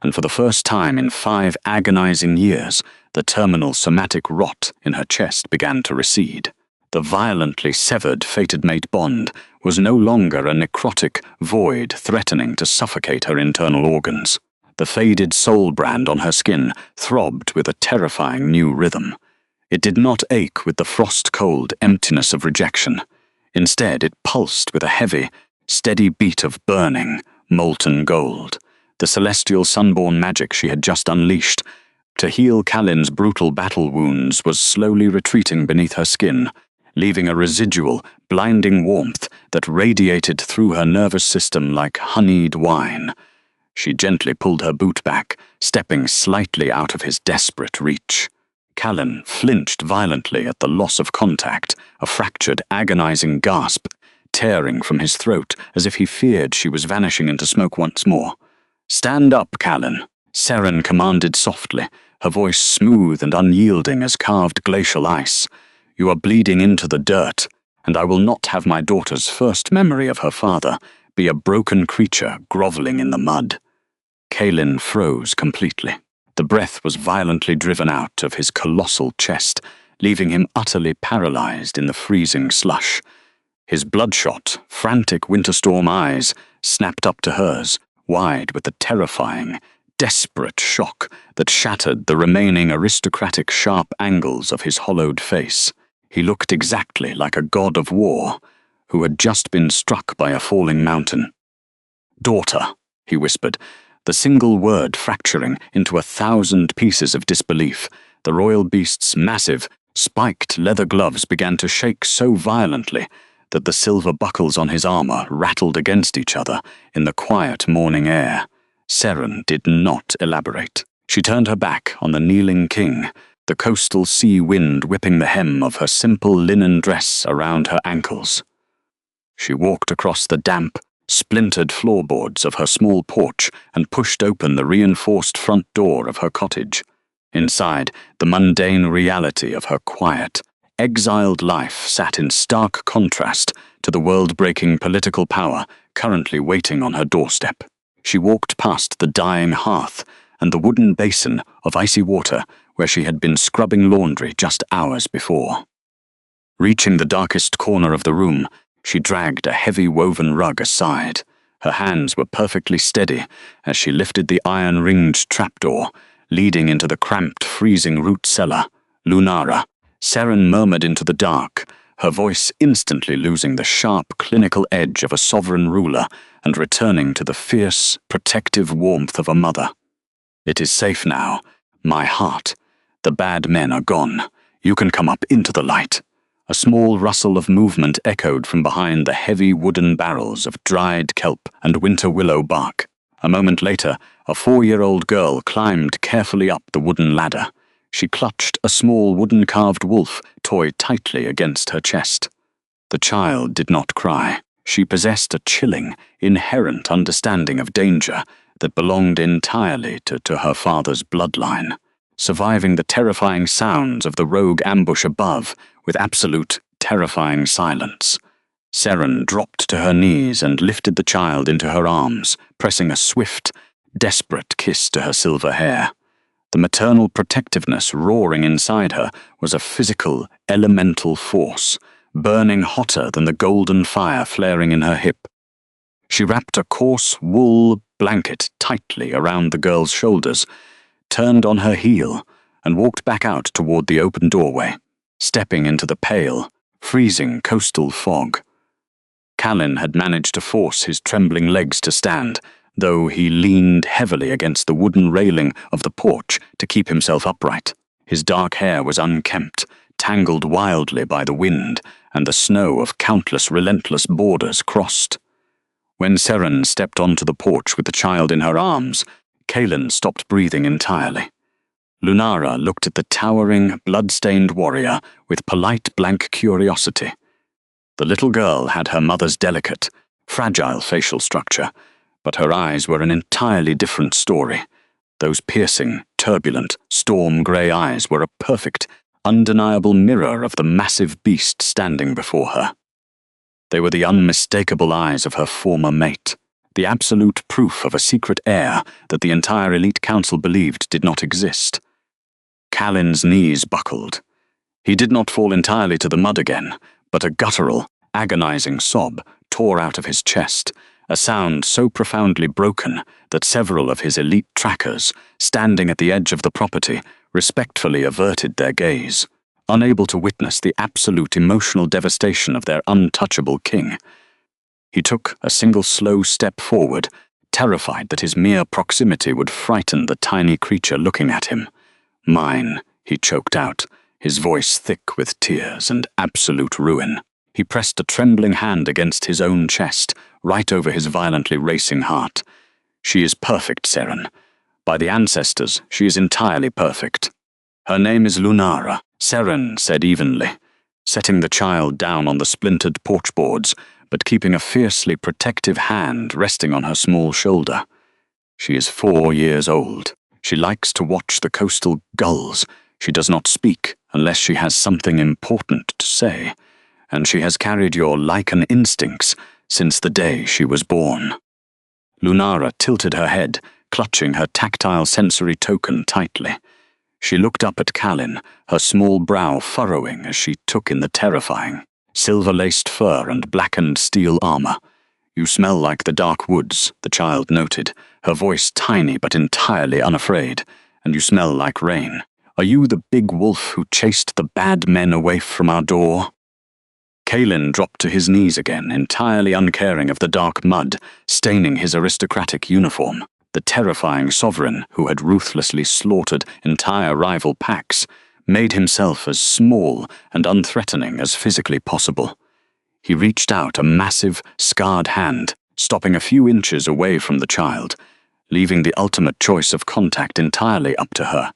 and for the first time in 5 agonizing years, the terminal somatic rot in her chest began to recede. The violently severed fated mate bond was no longer a necrotic void threatening to suffocate her internal organs. The faded soul brand on her skin throbbed with a terrifying new rhythm. It did not ache with the frost-cold emptiness of rejection. Instead, it pulsed with a heavy, steady beat of burning, molten gold. The celestial sunborn magic she had just unleashed to heal Kalin's brutal battle wounds was slowly retreating beneath her skin, leaving a residual, blinding warmth that radiated through her nervous system like honeyed wine. She gently pulled her boot back, stepping slightly out of his desperate reach. Kalin flinched violently at the loss of contact, a fractured, agonizing gasp tearing from his throat as if he feared she was vanishing into smoke once more. "Stand up, Kalin," Seren commanded softly, her voice smooth and unyielding as carved glacial ice. "You are bleeding into the dirt, and I will not have my daughter's first memory of her father be a broken creature groveling in the mud." Kalin froze completely. The breath was violently driven out of his colossal chest, leaving him utterly paralyzed in the freezing slush. His bloodshot, frantic winterstorm eyes snapped up to hers, wide with the terrifying, desperate shock that shattered the remaining aristocratic sharp angles of his hollowed face. He looked exactly like a god of war who had just been struck by a falling mountain. "Daughter," he whispered, the single word fracturing into 1,000 pieces of disbelief. The royal beast's massive, spiked leather gloves began to shake so violently that the silver buckles on his armor rattled against each other in the quiet morning air. Seren did not elaborate. She turned her back on the kneeling king, the coastal sea wind whipping the hem of her simple linen dress around her ankles. She walked across the damp, splintered floorboards of her small porch and pushed open the reinforced front door of her cottage. Inside, the mundane reality of her quiet, exiled life sat in stark contrast to the world-breaking political power currently waiting on her doorstep. She walked past the dying hearth and the wooden basin of icy water where she had been scrubbing laundry just hours before. Reaching the darkest corner of the room, she dragged a heavy woven rug aside. Her hands were perfectly steady as she lifted the iron-ringed trapdoor, leading into the cramped, freezing root cellar. "Lunara," Seren murmured into the dark, her voice instantly losing the sharp, clinical edge of a sovereign ruler and returning to the fierce, protective warmth of a mother. "It is safe now, my heart. The bad men are gone. You can come up into the light." A small rustle of movement echoed from behind the heavy wooden barrels of dried kelp and winter willow bark. A moment later, a 4-year-old girl climbed carefully up the wooden ladder. She clutched a small wooden-carved wolf toy tightly against her chest. The child did not cry. She possessed a chilling, inherent understanding of danger that belonged entirely to her father's bloodline, surviving the terrifying sounds of the rogue ambush above with absolute, terrifying silence. Seren dropped to her knees and lifted the child into her arms, pressing a swift, desperate kiss to her silver hair. The maternal protectiveness roaring inside her was a physical, elemental force, burning hotter than the golden fire flaring in her hip. She wrapped a coarse wool blanket tightly around the girl's shoulders, turned on her heel, and walked back out toward the open doorway, stepping into the pale, freezing coastal fog. Kalin had managed to force his trembling legs to stand, though he leaned heavily against the wooden railing of the porch to keep himself upright. His dark hair was unkempt, tangled wildly by the wind, and the snow of countless relentless borders crossed. When Seren stepped onto the porch with the child in her arms, Kalin stopped breathing entirely. Lunara looked at the towering, blood-stained warrior with polite blank curiosity. The little girl had her mother's delicate, fragile facial structure, but her eyes were an entirely different story. Those piercing, turbulent, storm-grey eyes were a perfect, undeniable mirror of the massive beast standing before her. They were the unmistakable eyes of her former mate, the absolute proof of a secret heir that the entire elite council believed did not exist. Kalin's knees buckled. He did not fall entirely to the mud again, but a guttural, agonizing sob tore out of his chest, a sound so profoundly broken that several of his elite trackers, standing at the edge of the property, respectfully averted their gaze, unable to witness the absolute emotional devastation of their untouchable king. He took a single slow step forward, terrified that his mere proximity would frighten the tiny creature looking at him. "Mine," he choked out, his voice thick with tears and absolute ruin. He pressed a trembling hand against his own chest, right over his violently racing heart. "She is perfect, Seren. By the ancestors, she is entirely perfect." "Her name is Lunara," Seren said evenly, setting the child down on the splintered porch boards, but keeping a fiercely protective hand resting on her small shoulder. She is 4 years old. She likes to watch the coastal gulls. She does not speak unless she has something important to say, and she has carried your lichen instincts since the day she was born." Lunara tilted her head, clutching her tactile sensory token tightly. She looked up at Kalin, her small brow furrowing as she took in the terrifying, silver-laced fur and blackened steel armor. "You smell like the dark woods," the child noted, her voice tiny but entirely unafraid. "And you smell like rain. Are you the big wolf who chased the bad men away from our door?" Kalin dropped to his knees again, entirely uncaring of the dark mud staining his aristocratic uniform. The terrifying sovereign, who had ruthlessly slaughtered entire rival packs, made himself as small and unthreatening as physically possible. He reached out a massive, scarred hand, stopping a few inches away from the child, leaving the ultimate choice of contact entirely up to her.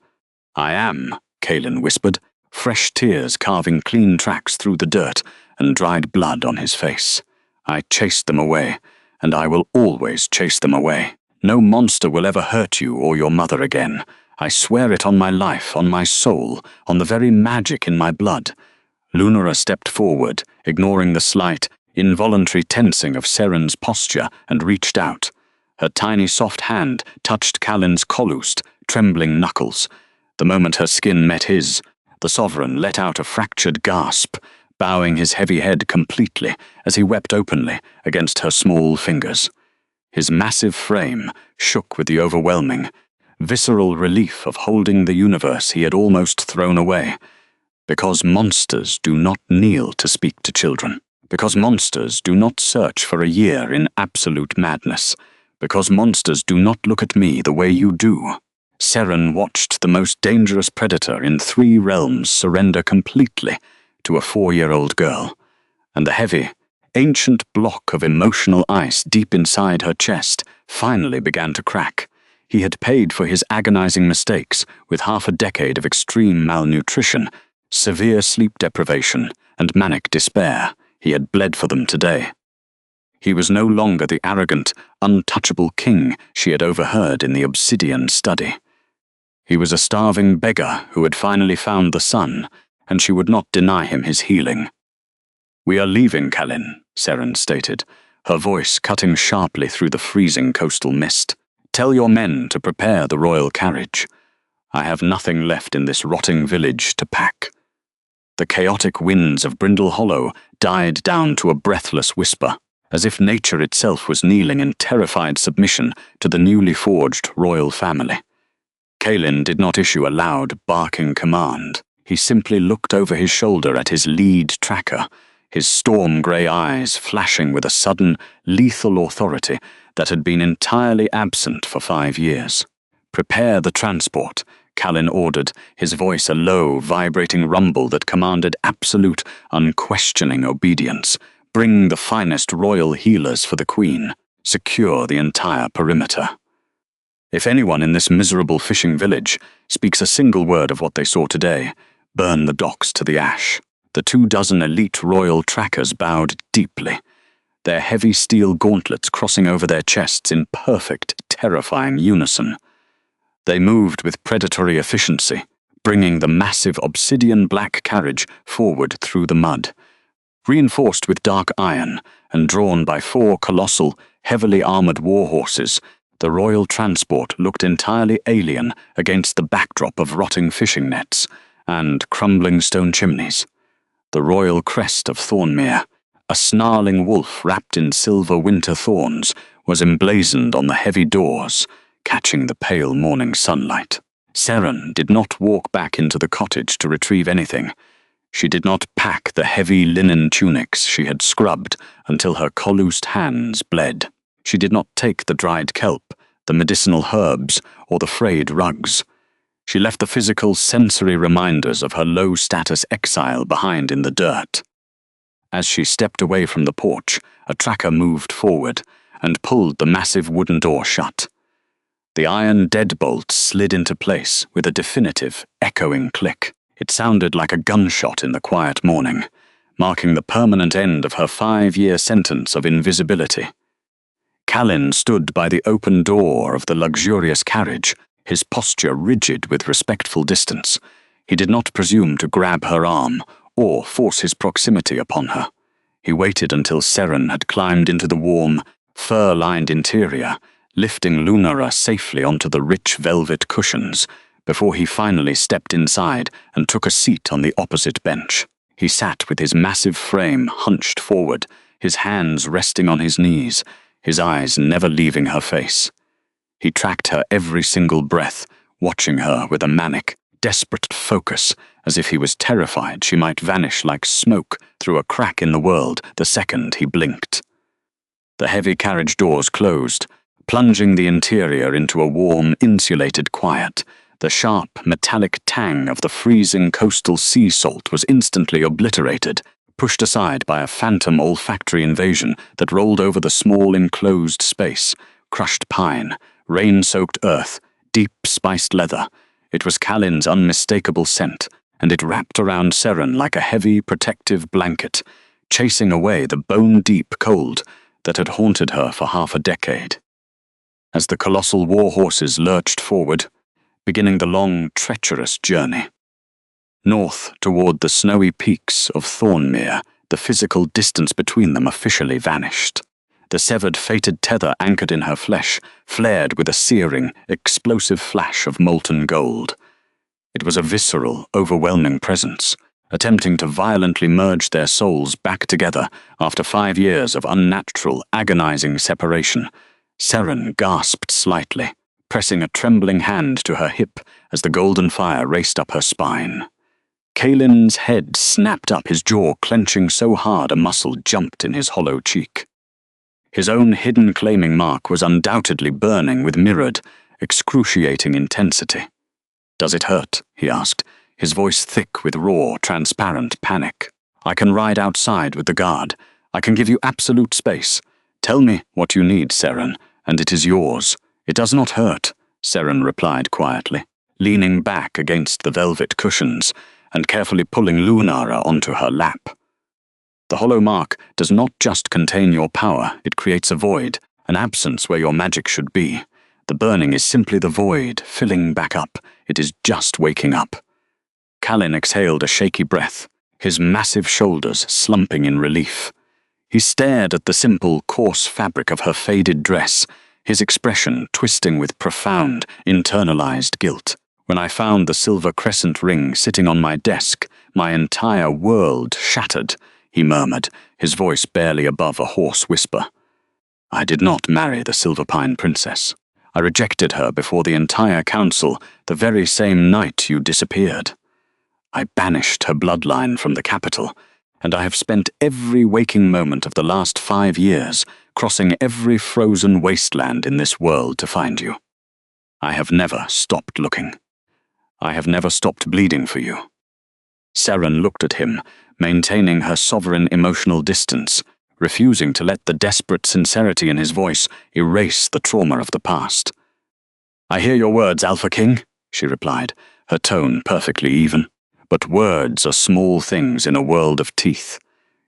"I am," Kalin whispered, fresh tears carving clean tracks through the dirt and dried blood on his face. "I chased them away, and I will always chase them away. No monster will ever hurt you or your mother again. I swear it on my life, on my soul, on the very magic in my blood." Lunara stepped forward, ignoring the slight, involuntary tensing of Seren's posture, and reached out. Her tiny soft hand touched Kalin's colloosed, trembling knuckles. The moment her skin met his, the sovereign let out a fractured gasp, bowing his heavy head completely as he wept openly against her small fingers. His massive frame shook with the overwhelming, visceral relief of holding the universe he had almost thrown away. Because monsters do not kneel to speak to children. Because monsters do not search for a year in absolute madness. Because monsters do not look at me the way you do. Seren watched the most dangerous predator in 3 realms surrender completely to a 4-year-old girl, and the heavy, ancient block of emotional ice deep inside her chest finally began to crack. He had paid for his agonizing mistakes with half a decade of extreme malnutrition, severe sleep deprivation, and manic despair. He had bled for them today. He was no longer the arrogant, untouchable king she had overheard in the Obsidian study. He was a starving beggar who had finally found the sun, and she would not deny him his healing. "We are leaving, Kalin," Seren stated, her voice cutting sharply through the freezing coastal mist. "Tell your men to prepare the royal carriage. I have nothing left in this rotting village to pack." The chaotic winds of Brindle Hollow died down to a breathless whisper, as if nature itself was kneeling in terrified submission to the newly forged royal family. Kalin did not issue a loud, barking command. He simply looked over his shoulder at his lead tracker, his storm-grey eyes flashing with a sudden, lethal authority that had been entirely absent for 5 years. "Prepare the transport," Kalin ordered, his voice a low, vibrating rumble that commanded absolute, unquestioning obedience. "Bring the finest royal healers for the Queen. Secure the entire perimeter. If anyone in this miserable fishing village speaks a single word of what they saw today, burn the docks to the ash." The 24 elite royal trackers bowed deeply, their heavy steel gauntlets crossing over their chests in perfect, terrifying unison. They moved with predatory efficiency, bringing the massive obsidian black carriage forward through the mud. Reinforced with dark iron and drawn by 4 colossal, heavily armored warhorses, the royal transport looked entirely alien against the backdrop of rotting fishing nets and crumbling stone chimneys. The royal crest of Thornmere, a snarling wolf wrapped in silver winter thorns, was emblazoned on the heavy doors, catching the pale morning sunlight. Seren did not walk back into the cottage to retrieve anything. She did not pack the heavy linen tunics she had scrubbed until her colloosed hands bled. She did not take the dried kelp, the medicinal herbs, or the frayed rugs. She left the physical, sensory reminders of her low-status exile behind in the dirt. As she stepped away from the porch, a tracker moved forward and pulled the massive wooden door shut. The iron deadbolt slid into place with a definitive, echoing click. It sounded like a gunshot in the quiet morning, marking the permanent end of her 5-year sentence of invisibility. Kalin stood by the open door of the luxurious carriage, his posture rigid with respectful distance. He did not presume to grab her arm or force his proximity upon her. He waited until Seren had climbed into the warm, fur-lined interior, lifting Lunara safely onto the rich velvet cushions, before he finally stepped inside and took a seat on the opposite bench. He sat with his massive frame hunched forward, his hands resting on his knees, his eyes never leaving her face. He tracked her every single breath, watching her with a manic, desperate focus, as if he was terrified she might vanish like smoke through a crack in the world the second he blinked. The heavy carriage doors closed, plunging the interior into a warm, insulated quiet. The sharp, metallic tang of the freezing coastal sea salt was instantly obliterated, pushed aside by a phantom olfactory invasion that rolled over the small enclosed space. Crushed pine, rain-soaked earth, deep spiced leather. It was Kalin's unmistakable scent, and it wrapped around Seren like a heavy, protective blanket, chasing away the bone-deep cold that had haunted her for half a decade. As the colossal war horses lurched forward, beginning the long, treacherous journey. North toward the snowy peaks of Thornmere, the physical distance between them officially vanished. The severed fated tether anchored in her flesh flared with a searing, explosive flash of molten gold. It was a visceral, overwhelming presence, attempting to violently merge their souls back together after 5 years of unnatural, agonizing separation. Seren gasped slightly, pressing a trembling hand to her hip as the golden fire raced up her spine. Kalin's head snapped up, his jaw clenching so hard a muscle jumped in his hollow cheek. His own hidden claiming mark was undoubtedly burning with mirrored, excruciating intensity. "Does it hurt?" he asked, his voice thick with raw, transparent panic. "I can ride outside with the guard. I can give you absolute space. Tell me what you need, Seren, and it is yours." "It does not hurt," Seren replied quietly, leaning back against the velvet cushions and carefully pulling Lunara onto her lap. "The hollow mark does not just contain your power, it creates a void, an absence where your magic should be. The burning is simply the void, filling back up. It is just waking up." Kalin exhaled a shaky breath, his massive shoulders slumping in relief. He stared at the simple, coarse fabric of her faded dress, his expression twisting with profound, internalized guilt. "When I found the silver crescent ring sitting on my desk, my entire world shattered," he murmured, his voice barely above a hoarse whisper. "I did not marry the Silverpine Princess. I rejected her before the entire council the very same night you disappeared. I banished her bloodline from the capital, and I have spent every waking moment of the last 5 years crossing every frozen wasteland in this world to find you. I have never stopped looking. I have never stopped bleeding for you." Seren looked at him, maintaining her sovereign emotional distance, refusing to let the desperate sincerity in his voice erase the trauma of the past. "I hear your words, Alpha King," she replied, her tone perfectly even. "But words are small things in a world of teeth.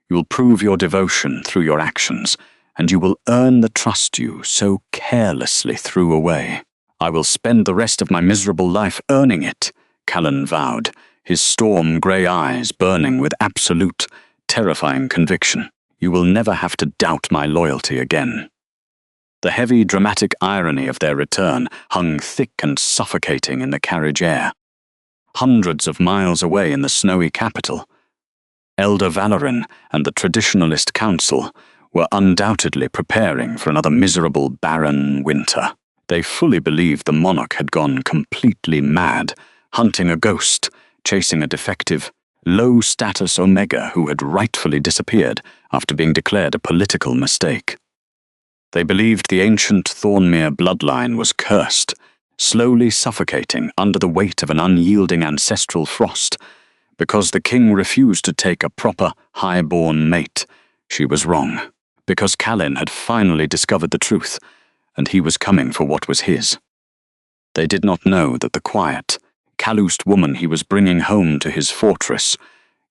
You will prove your devotion through your actions, and you will earn the trust you so carelessly threw away." "I will spend the rest of my miserable life earning it," Kalin vowed, his storm-grey eyes burning with absolute, terrifying conviction. "You will never have to doubt my loyalty again." The heavy, dramatic irony of their return hung thick and suffocating in the carriage air. Hundreds of miles away in the snowy capital, Elder Valorin and the Traditionalist Council were undoubtedly preparing for another miserable, barren winter. They fully believed the monarch had gone completely mad, hunting a ghost, chasing a defective, low-status Omega who had rightfully disappeared after being declared a political mistake. They believed the ancient Thornmere bloodline was cursed, slowly suffocating under the weight of an unyielding ancestral frost. Because the king refused to take a proper, high-born mate, she was wrong. Because Kalin had finally discovered the truth, and he was coming for what was his. They did not know that the quiet, calloused woman he was bringing home to his fortress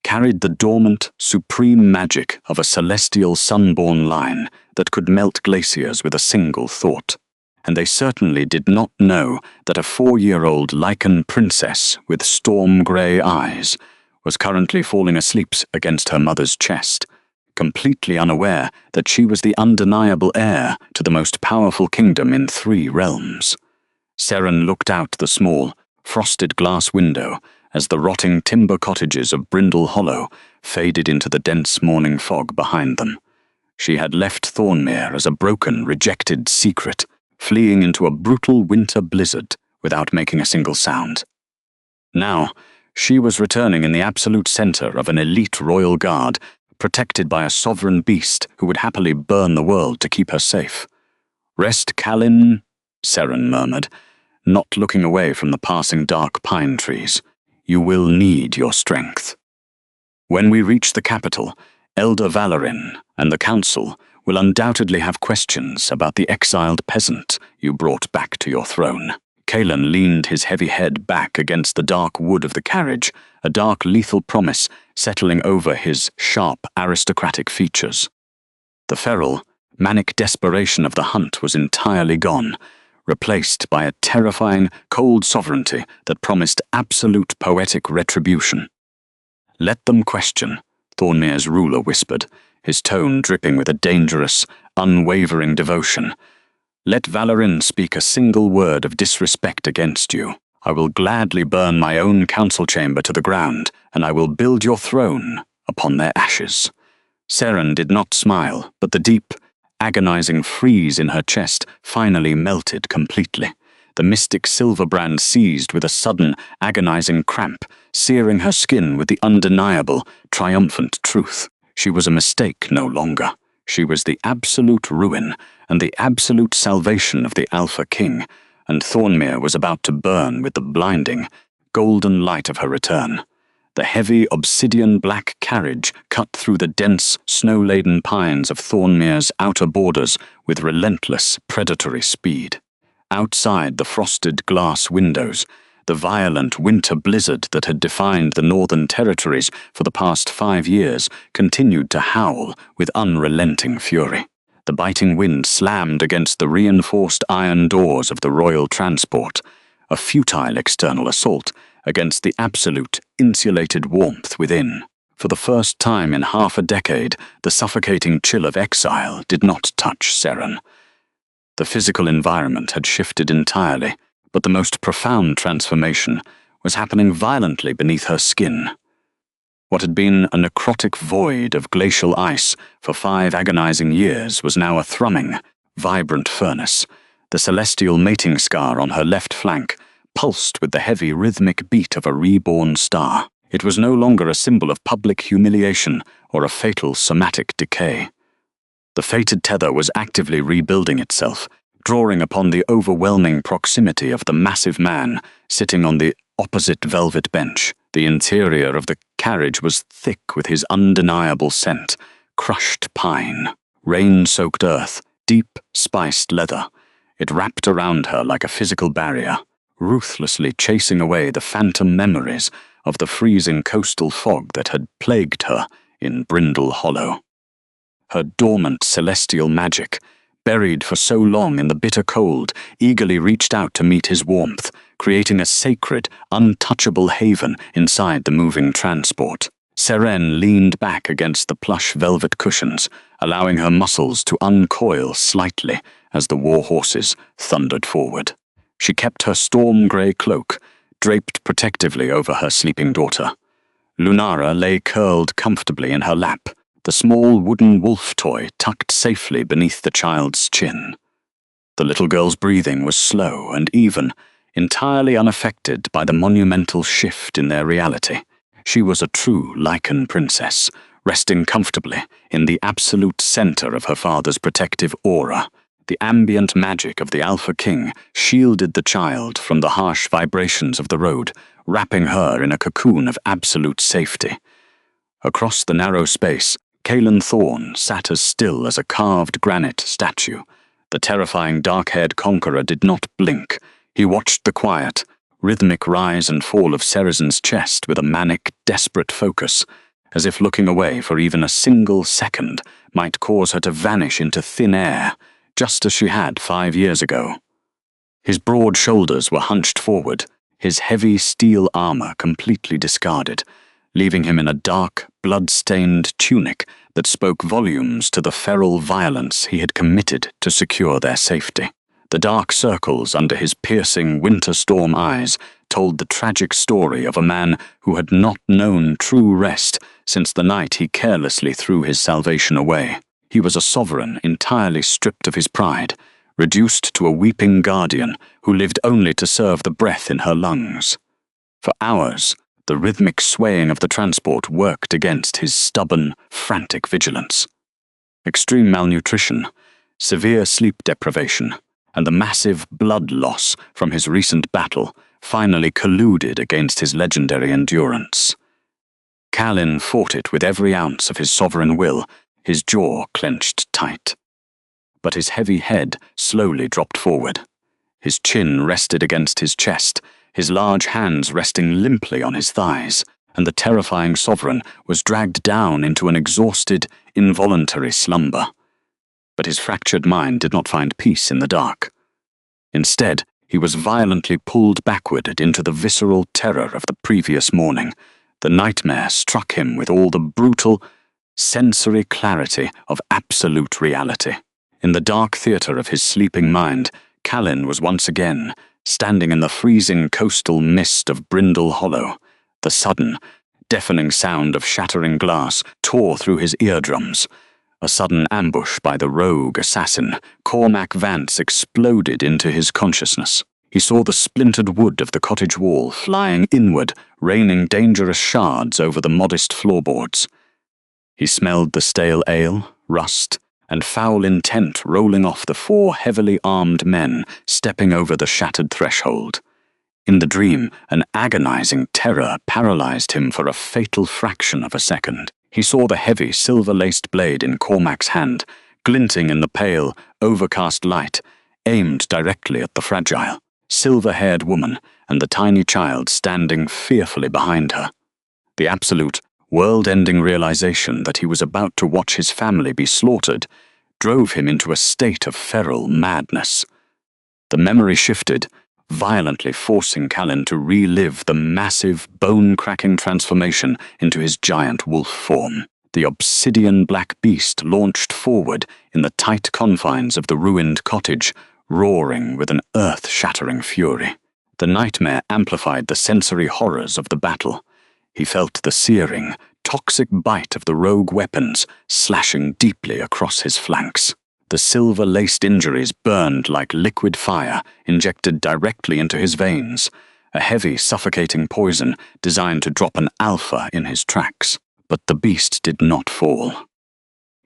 carried the dormant, supreme magic of a celestial sun-born line that could melt glaciers with a single thought. And they certainly did not know that a 4-year-old lichen princess with storm-grey eyes was currently falling asleep against her mother's chest, completely unaware that she was the undeniable heir to the most powerful kingdom in 3 realms. Seren looked out the small, frosted glass window as the rotting timber cottages of Brindle Hollow faded into the dense morning fog behind them. She had left Thornmere as a broken, rejected secret, fleeing into a brutal winter blizzard without making a single sound. Now, she was returning in the absolute center of an elite royal guard, protected by a sovereign beast who would happily burn the world to keep her safe. "Rest, Kalin," Seren murmured, not looking away from the passing dark pine trees. "You will need your strength. When we reach the capital, Elder Valorin and the council will undoubtedly have questions about the exiled peasant you brought back to your throne." Kalin leaned his heavy head back against the dark wood of the carriage, a dark lethal promise settling over his sharp aristocratic features. The feral, manic desperation of the hunt was entirely gone, replaced by a terrifying, cold sovereignty that promised absolute poetic retribution. "Let them question," Thornmere's ruler whispered, his tone dripping with a dangerous, unwavering devotion. "Let Valorin speak a single word of disrespect against you. I will gladly burn my own council chamber to the ground, and I will build your throne upon their ashes." Seren did not smile, but the deep, agonizing freeze in her chest finally melted completely. The mystic Silverbrand seized with a sudden, agonizing cramp, searing her skin with the undeniable, triumphant truth. She was a mistake no longer. She was the absolute ruin and the absolute salvation of the Alpha King, and Thornmere was about to burn with the blinding, golden light of her return. The heavy obsidian black carriage cut through the dense, snow-laden pines of Thornmere's outer borders with relentless, predatory speed. Outside the frosted glass windows, the violent winter blizzard that had defined the Northern Territories for the past 5 years continued to howl with unrelenting fury. The biting wind slammed against the reinforced iron doors of the royal transport, a futile external assault against the absolute, insulated warmth within. For the first time in half a decade, the suffocating chill of exile did not touch Seren. The physical environment had shifted entirely, but the most profound transformation was happening violently beneath her skin. What had been a necrotic void of glacial ice for 5 agonizing years was now a thrumming, vibrant furnace. The celestial mating scar on her left flank pulsed with the heavy rhythmic beat of a reborn star. It was no longer a symbol of public humiliation or a fatal somatic decay. The fated tether was actively rebuilding itself, drawing upon the overwhelming proximity of the massive man sitting on the opposite velvet bench. The interior of the carriage was thick with his undeniable scent: crushed pine, rain-soaked earth, deep, spiced leather. It wrapped around her like a physical barrier, ruthlessly chasing away the phantom memories of the freezing coastal fog that had plagued her in Brindle Hollow. Her dormant celestial magic, buried for so long in the bitter cold, eagerly reached out to meet his warmth, creating a sacred, untouchable haven inside the moving transport. Seren leaned back against the plush velvet cushions, allowing her muscles to uncoil slightly as the war horses thundered forward. She kept her storm-grey cloak draped protectively over her sleeping daughter. Lunara lay curled comfortably in her lap, the small wooden wolf toy tucked safely beneath the child's chin. The little girl's breathing was slow and even, entirely unaffected by the monumental shift in their reality. She was a true lichen princess, resting comfortably in the absolute center of her father's protective aura. The ambient magic of the Alpha King shielded the child from the harsh vibrations of the road, wrapping her in a cocoon of absolute safety. Across the narrow space, Kalin Thorn sat as still as a carved granite statue. The terrifying dark-haired conqueror did not blink. He watched the quiet, rhythmic rise and fall of Seresen's chest with a manic, desperate focus, as if looking away for even a single second might cause her to vanish into thin air, just as she had 5 years ago. His broad shoulders were hunched forward, his heavy steel armor completely discarded, leaving him in a dark, blood-stained tunic that spoke volumes to the feral violence he had committed to secure their safety. The dark circles under his piercing winter storm eyes told the tragic story of a man who had not known true rest since the night he carelessly threw his salvation away. He was a sovereign entirely stripped of his pride, reduced to a weeping guardian who lived only to serve the breath in her lungs. For hours, the rhythmic swaying of the transport worked against his stubborn, frantic vigilance. Extreme malnutrition, severe sleep deprivation, and the massive blood loss from his recent battle finally colluded against his legendary endurance. Kalin fought it with every ounce of his sovereign will, his jaw clenched tight. But his heavy head slowly dropped forward. His chin rested against his chest, his large hands resting limply on his thighs, and the terrifying sovereign was dragged down into an exhausted, involuntary slumber. But his fractured mind did not find peace in the dark. Instead, he was violently pulled backward into the visceral terror of the previous morning. The nightmare struck him with all the brutal, sensory clarity of absolute reality. In the dark theater of his sleeping mind, Kalin was once again standing in the freezing coastal mist of Brindle Hollow. The sudden, deafening sound of shattering glass tore through his eardrums. A sudden ambush by the rogue assassin, Cormac Vance, exploded into his consciousness. He saw the splintered wood of the cottage wall flying inward, raining dangerous shards over the modest floorboards. He smelled the stale ale, rust, and foul intent rolling off the 4 heavily armed men stepping over the shattered threshold. In the dream, an agonizing terror paralyzed him for a fatal fraction of a second. He saw the heavy, silver-laced blade in Cormac's hand, glinting in the pale, overcast light, aimed directly at the fragile, silver-haired woman and the tiny child standing fearfully behind her. The absolute, world-ending realization that he was about to watch his family be slaughtered drove him into a state of feral madness. The memory shifted, violently forcing Kalin to relive the massive, bone-cracking transformation into his giant wolf form. The obsidian black beast launched forward in the tight confines of the ruined cottage, roaring with an earth-shattering fury. The nightmare amplified the sensory horrors of the battle. He felt the searing, toxic bite of the rogue weapons slashing deeply across his flanks. The silver-laced injuries burned like liquid fire injected directly into his veins, a heavy, suffocating poison designed to drop an alpha in his tracks. But the beast did not fall.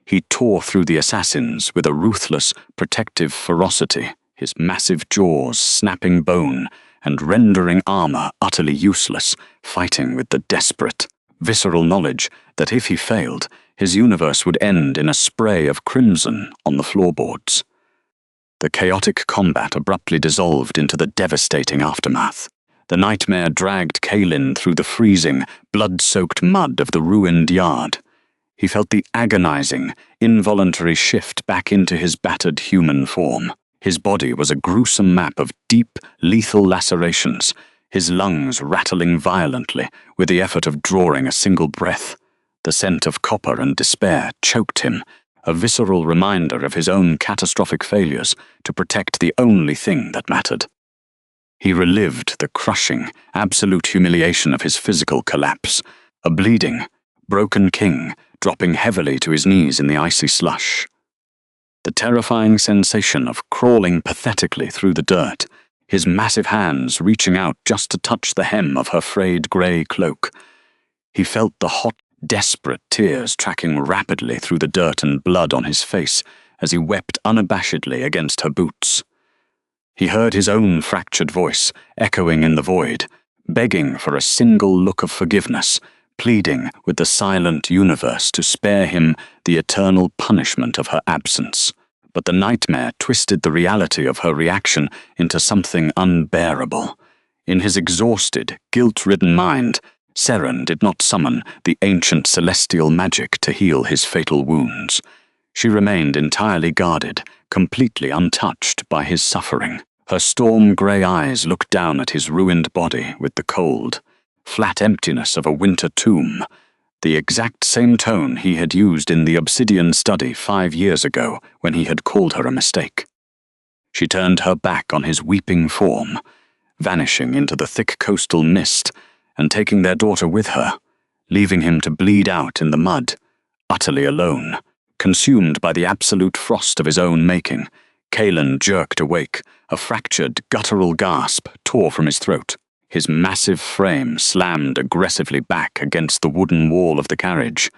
He tore through the assassins with a ruthless, protective ferocity, his massive jaws snapping bone and rendering armor utterly useless, fighting with the desperate, visceral knowledge that if he failed, his universe would end in a spray of crimson on the floorboards. The chaotic combat abruptly dissolved into the devastating aftermath. The nightmare dragged Kalin through the freezing, blood-soaked mud of the ruined yard. He felt the agonizing, involuntary shift back into his battered human form. His body was a gruesome map of deep, lethal lacerations, his lungs rattling violently with the effort of drawing a single breath. The scent of copper and despair choked him, a visceral reminder of his own catastrophic failures to protect the only thing that mattered. He relived the crushing, absolute humiliation of his physical collapse, a bleeding, broken king dropping heavily to his knees in the icy slush. The terrifying sensation of crawling pathetically through the dirt, his massive hands reaching out just to touch the hem of her frayed grey cloak. He felt the hot, desperate tears tracking rapidly through the dirt and blood on his face as he wept unabashedly against her boots. He heard his own fractured voice echoing in the void, begging for a single look of forgiveness, pleading with the silent universe to spare him the eternal punishment of her absence. But the nightmare twisted the reality of her reaction into something unbearable. In his exhausted, guilt-ridden mind, Seren did not summon the ancient celestial magic to heal his fatal wounds. She remained entirely guarded, completely untouched by his suffering. Her storm-grey eyes looked down at his ruined body with the cold, flat emptiness of a winter tomb, the exact same tone he had used in the Obsidian study 5 years ago when he had called her a mistake. She turned her back on his weeping form, vanishing into the thick coastal mist and taking their daughter with her, leaving him to bleed out in the mud, utterly alone. Consumed by the absolute frost of his own making, Kalin jerked awake. A fractured, guttural gasp tore from his throat. His massive frame slammed aggressively back against the wooden wall of the carriage,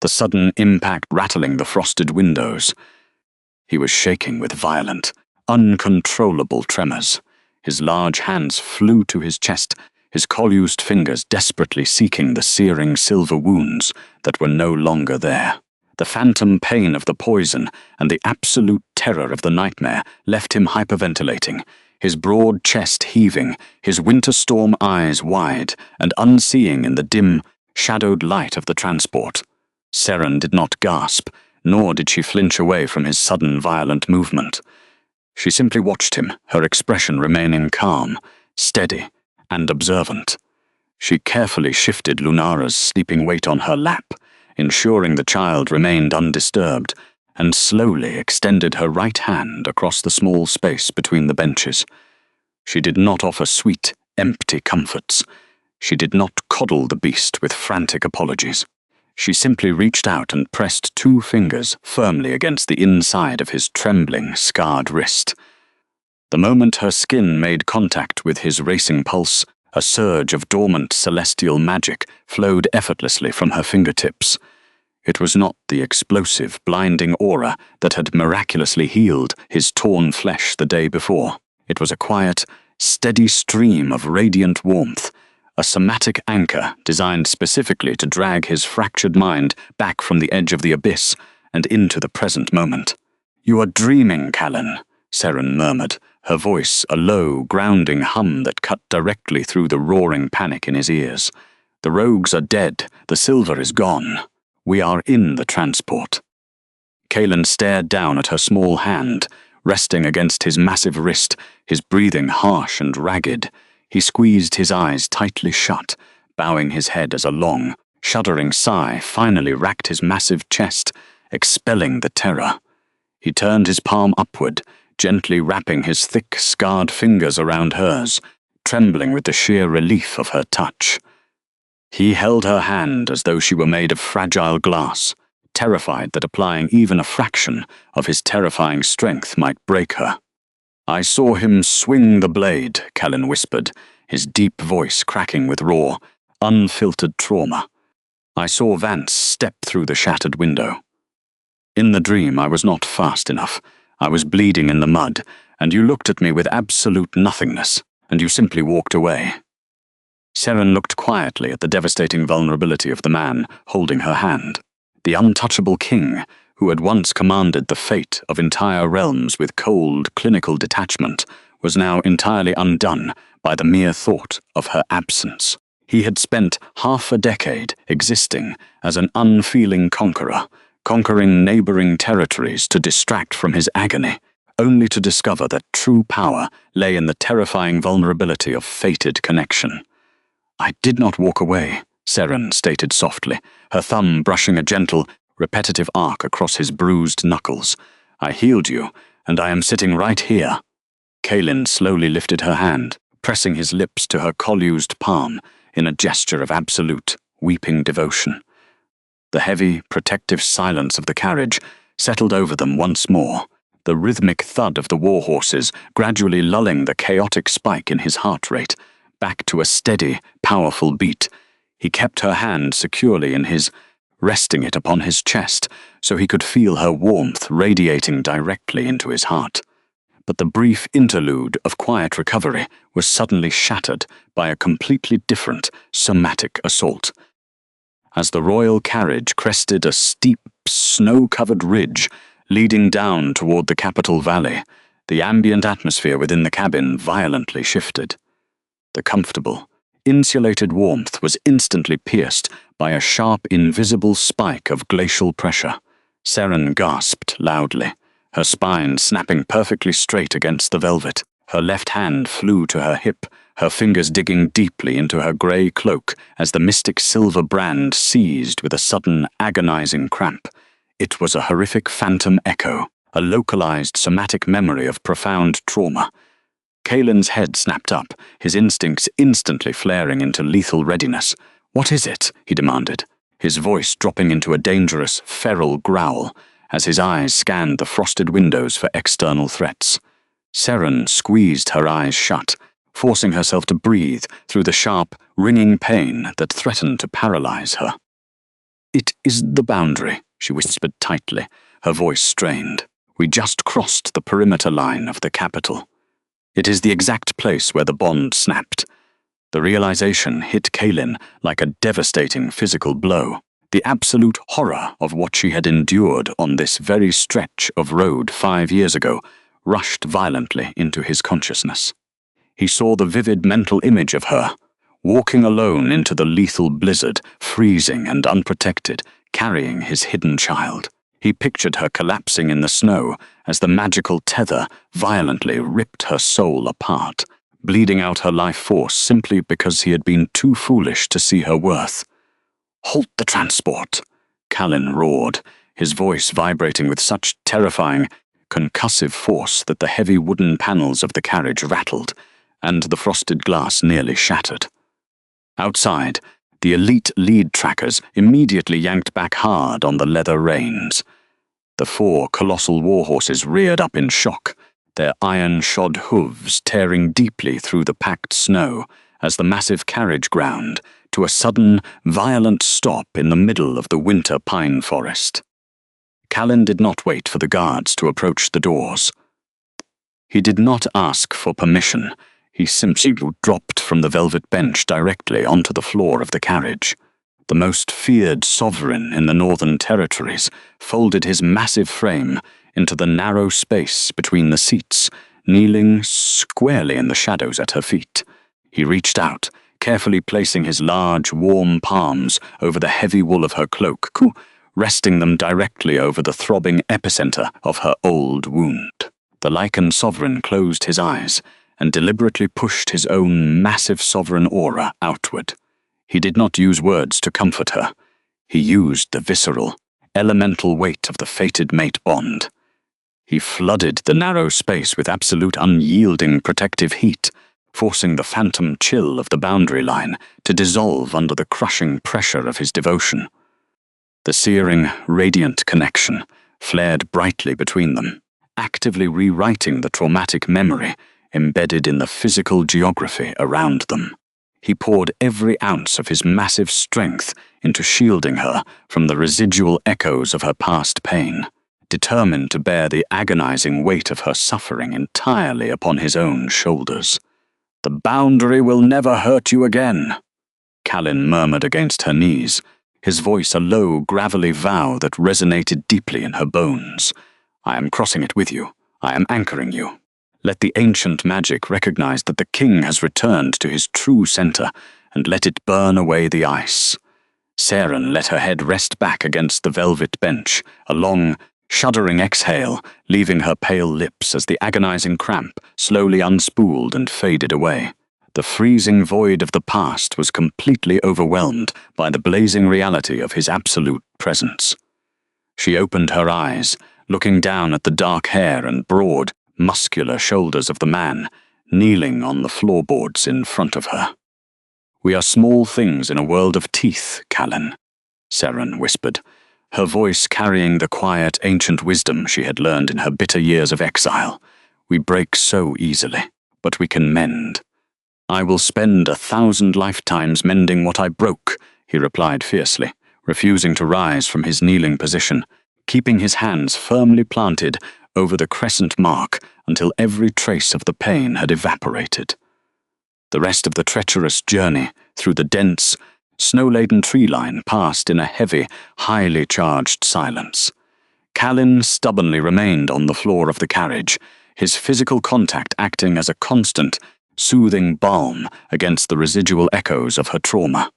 the sudden impact rattling the frosted windows. He was shaking with violent, uncontrollable tremors. His large hands flew to his chest, his collused fingers desperately seeking the searing silver wounds that were no longer there. The phantom pain of the poison and the absolute terror of the nightmare left him hyperventilating, his broad chest heaving, his winter storm eyes wide and unseeing in the dim, shadowed light of the transport. Seren did not gasp, nor did she flinch away from his sudden violent movement. She simply watched him, her expression remaining calm, steady, and observant. She carefully shifted Lunara's sleeping weight on her lap, ensuring the child remained undisturbed, and slowly extended her right hand across the small space between the benches. She did not offer sweet, empty comforts. She did not coddle the beast with frantic apologies. She simply reached out and pressed 2 fingers firmly against the inside of his trembling, scarred wrist. The moment her skin made contact with his racing pulse, a surge of dormant celestial magic flowed effortlessly from her fingertips. It was not the explosive, blinding aura that had miraculously healed his torn flesh the day before. It was a quiet, steady stream of radiant warmth, a somatic anchor designed specifically to drag his fractured mind back from the edge of the abyss and into the present moment. "You are dreaming, Kalin," Seren murmured, her voice a low, grounding hum that cut directly through the roaring panic in his ears. "The rogues are dead, the silver is gone. We are in the transport." Kalin stared down at her small hand, resting against his massive wrist, his breathing harsh and ragged. He squeezed his eyes tightly shut, bowing his head as a long, shuddering sigh finally racked his massive chest, expelling the terror. He turned his palm upward, gently wrapping his thick, scarred fingers around hers, trembling with the sheer relief of her touch. He held her hand as though she were made of fragile glass, terrified that applying even a fraction of his terrifying strength might break her. "I saw him swing the blade," Kalin whispered, his deep voice cracking with raw, unfiltered trauma. "I saw Vance step through the shattered window. In the dream, I was not fast enough. I was bleeding in the mud, and you looked at me with absolute nothingness, and you simply walked away." Seren looked quietly at the devastating vulnerability of the man holding her hand. The untouchable king, who had once commanded the fate of entire realms with cold, clinical detachment, was now entirely undone by the mere thought of her absence. He had spent half a decade existing as an unfeeling conqueror, conquering neighboring territories to distract from his agony, only to discover that true power lay in the terrifying vulnerability of fated connection. "I did not walk away," Seren stated softly, her thumb brushing a gentle, repetitive arc across his bruised knuckles. "I healed you, and I am sitting right here." Kalin slowly lifted her hand, pressing his lips to her collused palm in a gesture of absolute, weeping devotion. The heavy, protective silence of the carriage settled over them once more, the rhythmic thud of the war horses gradually lulling the chaotic spike in his heart rate back to a steady, powerful beat. He kept her hand securely in his, resting it upon his chest so he could feel her warmth radiating directly into his heart. But the brief interlude of quiet recovery was suddenly shattered by a completely different, somatic assault. As the royal carriage crested a steep, snow-covered ridge leading down toward the capital valley, the ambient atmosphere within the cabin violently shifted. The comfortable, insulated warmth was instantly pierced by a sharp, invisible spike of glacial pressure. Seren gasped loudly, her spine snapping perfectly straight against the velvet. Her left hand flew to her hip, her fingers digging deeply into her grey cloak as the mystic silver brand seized with a sudden, agonizing cramp. It was a horrific phantom echo, a localized somatic memory of profound trauma. Kalin's head snapped up, his instincts instantly flaring into lethal readiness. "What is it?" he demanded, his voice dropping into a dangerous, feral growl as his eyes scanned the frosted windows for external threats. Seren squeezed her eyes shut, forcing herself to breathe through the sharp, ringing pain that threatened to paralyze her. "It is the boundary," she whispered tightly, her voice strained. "We just crossed the perimeter line of the capital. It is the exact place where the bond snapped." The realization hit Kalin like a devastating physical blow. The absolute horror of what she had endured on this very stretch of road 5 years ago rushed violently into his consciousness. He saw the vivid mental image of her, walking alone into the lethal blizzard, freezing and unprotected, carrying his hidden child. He pictured her collapsing in the snow as the magical tether violently ripped her soul apart, bleeding out her life force simply because he had been too foolish to see her worth. "Halt the transport!" Kalin roared, his voice vibrating with such terrifying, concussive force that the heavy wooden panels of the carriage rattled, and the frosted glass nearly shattered. Outside, the elite lead trackers immediately yanked back hard on the leather reins. The 4 colossal warhorses reared up in shock, their iron-shod hooves tearing deeply through the packed snow as the massive carriage ground to a sudden, violent stop in the middle of the winter pine forest. Kalin did not wait for the guards to approach the doors. He did not ask for permission. He simply dropped from the velvet bench directly onto the floor of the carriage. The most feared sovereign in the Northern Territories folded his massive frame into the narrow space between the seats, kneeling squarely in the shadows at her feet. He reached out, carefully placing his large, warm palms over the heavy wool of her cloak, resting them directly over the throbbing epicenter of her old wound. The lichen sovereign closed his eyes and deliberately pushed his own massive sovereign aura outward. He did not use words to comfort her. He used the visceral, elemental weight of the fated mate bond. He flooded the narrow space with absolute unyielding protective heat, forcing the phantom chill of the boundary line to dissolve under the crushing pressure of his devotion. The searing, radiant connection flared brightly between them, actively rewriting the traumatic memory embedded in the physical geography around them. He poured every ounce of his massive strength into shielding her from the residual echoes of her past pain, determined to bear the agonizing weight of her suffering entirely upon his own shoulders. "The boundary will never hurt you again," Kalin murmured against her knees, his voice a low, gravelly vow that resonated deeply in her bones. "I am crossing it with you. I am anchoring you. Let the ancient magic recognize that the king has returned to his true center, and let it burn away the ice." Seren let her head rest back against the velvet bench, a long, shuddering exhale leaving her pale lips as the agonizing cramp slowly unspooled and faded away. The freezing void of the past was completely overwhelmed by the blazing reality of his absolute presence. She opened her eyes, looking down at the dark hair and broad, muscular shoulders of the man, kneeling on the floorboards in front of her. "We are small things in a world of teeth, Kalin," Seren whispered, her voice carrying the quiet, ancient wisdom she had learned in her bitter years of exile. "We break so easily, but we can mend." "I will spend 1,000 lifetimes mending what I broke," he replied fiercely, refusing to rise from his kneeling position, keeping his hands firmly planted over the crescent mark until every trace of the pain had evaporated. The rest of the treacherous journey through the dense, snow-laden tree line passed in a heavy, highly charged silence. Kalin stubbornly remained on the floor of the carriage, his physical contact acting as a constant, soothing balm against the residual echoes of her trauma.